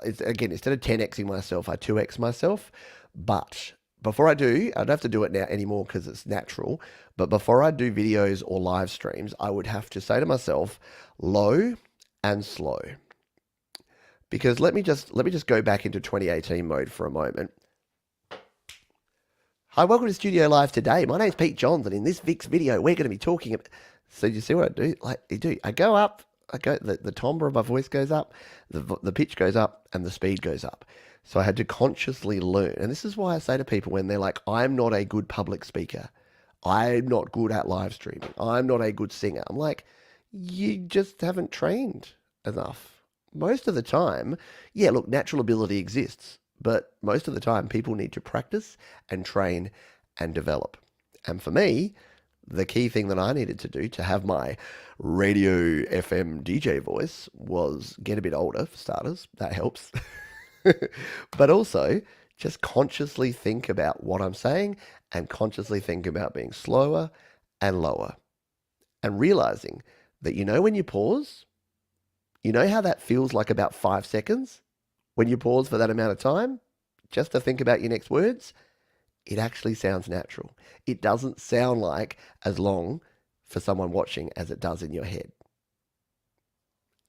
is, again, instead of 10xing myself, I 2x myself. But before I do, I don't have to do it now anymore because it's natural. But before I do videos or live streams, I would have to say to myself, low and slow. Because let me just go back into 2018 mode for a moment. Hi, welcome to Studio Live today. My name's Pete Johns, and in this Vix video, we're going to be talking about. So you see what I do? I go up. The timbre of my voice goes up, the pitch goes up, and the speed goes up. So I had to consciously learn, and this is why I say to people when they're like, "I'm not a good public speaker. I'm not good at live streaming. I'm not a good singer." I'm like, you just haven't trained enough. Most of the time, yeah, look, natural ability exists. But most of the time, people need to practice and train and develop. And for me, the key thing that I needed to do to have my radio FM DJ voice was get a bit older, for starters. That helps. But also, just consciously think about what I'm saying and consciously think about being slower and lower. And realizing that, when you pause, you know how that feels like about 5 seconds? When you pause for that amount of time, just to think about your next words, it actually sounds natural. It doesn't sound like as long for someone watching as it does in your head.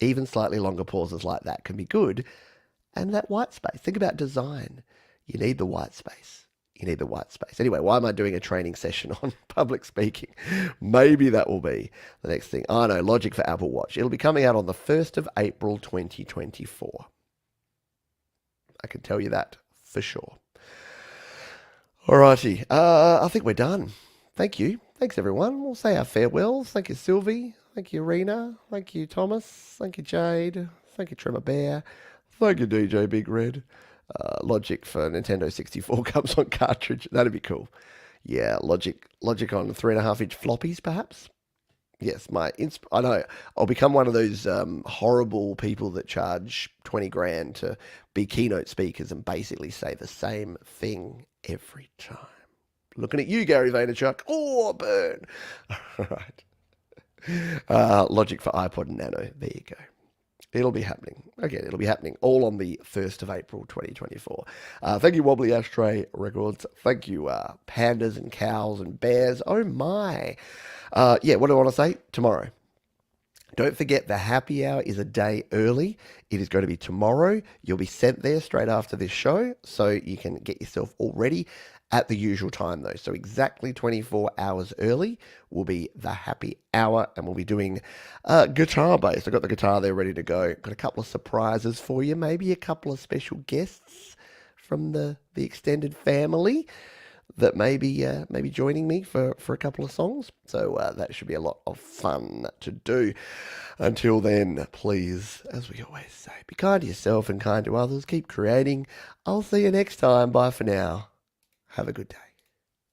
Even slightly longer pauses like that can be good. And that white space, think about design. You need the white space. You need the white space. Anyway, why am I doing a training session on public speaking? Maybe that will be the next thing. Oh no, Logic for Apple Watch. It'll be coming out on the 1st of April 2024. I can tell you that for sure. Alrighty, I think we're done. Thank you. Thanks, everyone. We'll say our farewells. Thank you, Sylvie. Thank you, Rena. Thank you, Thomas. Thank you, Jade. Thank you, Tremor Bear. Thank you, DJ Big Red. Logic for Nintendo 64 comes on cartridge. That'd be cool. Yeah, Logic on 3.5 inch floppies, perhaps. Yes, I know I'll become one of those horrible people that charge 20 grand to be keynote speakers and basically say the same thing every time. Looking at you, Gary Vaynerchuk. Oh, burn. All right. Logic for iPod Nano. There you go. It'll be happening. Again, it'll be happening all on the 1st of April 2024. Thank you, Wobbly Ashtray Records. Thank you, pandas and cows and bears. Oh, my. Yeah, what do I want to say? Tomorrow. Don't forget the happy hour is a day early. It is going to be tomorrow. You'll be sent there straight after this show, so you can get yourself all ready at the usual time, though. So exactly 24 hours early will be the happy hour, and we'll be doing guitar based. I've got the guitar there ready to go. Got a couple of surprises for you, maybe a couple of special guests from the extended family that may be joining me for a couple of songs. So that should be a lot of fun to do. Until then, please, as we always say, be kind to yourself and kind to others. Keep creating. I'll see you next time. Bye for now. Have a good day.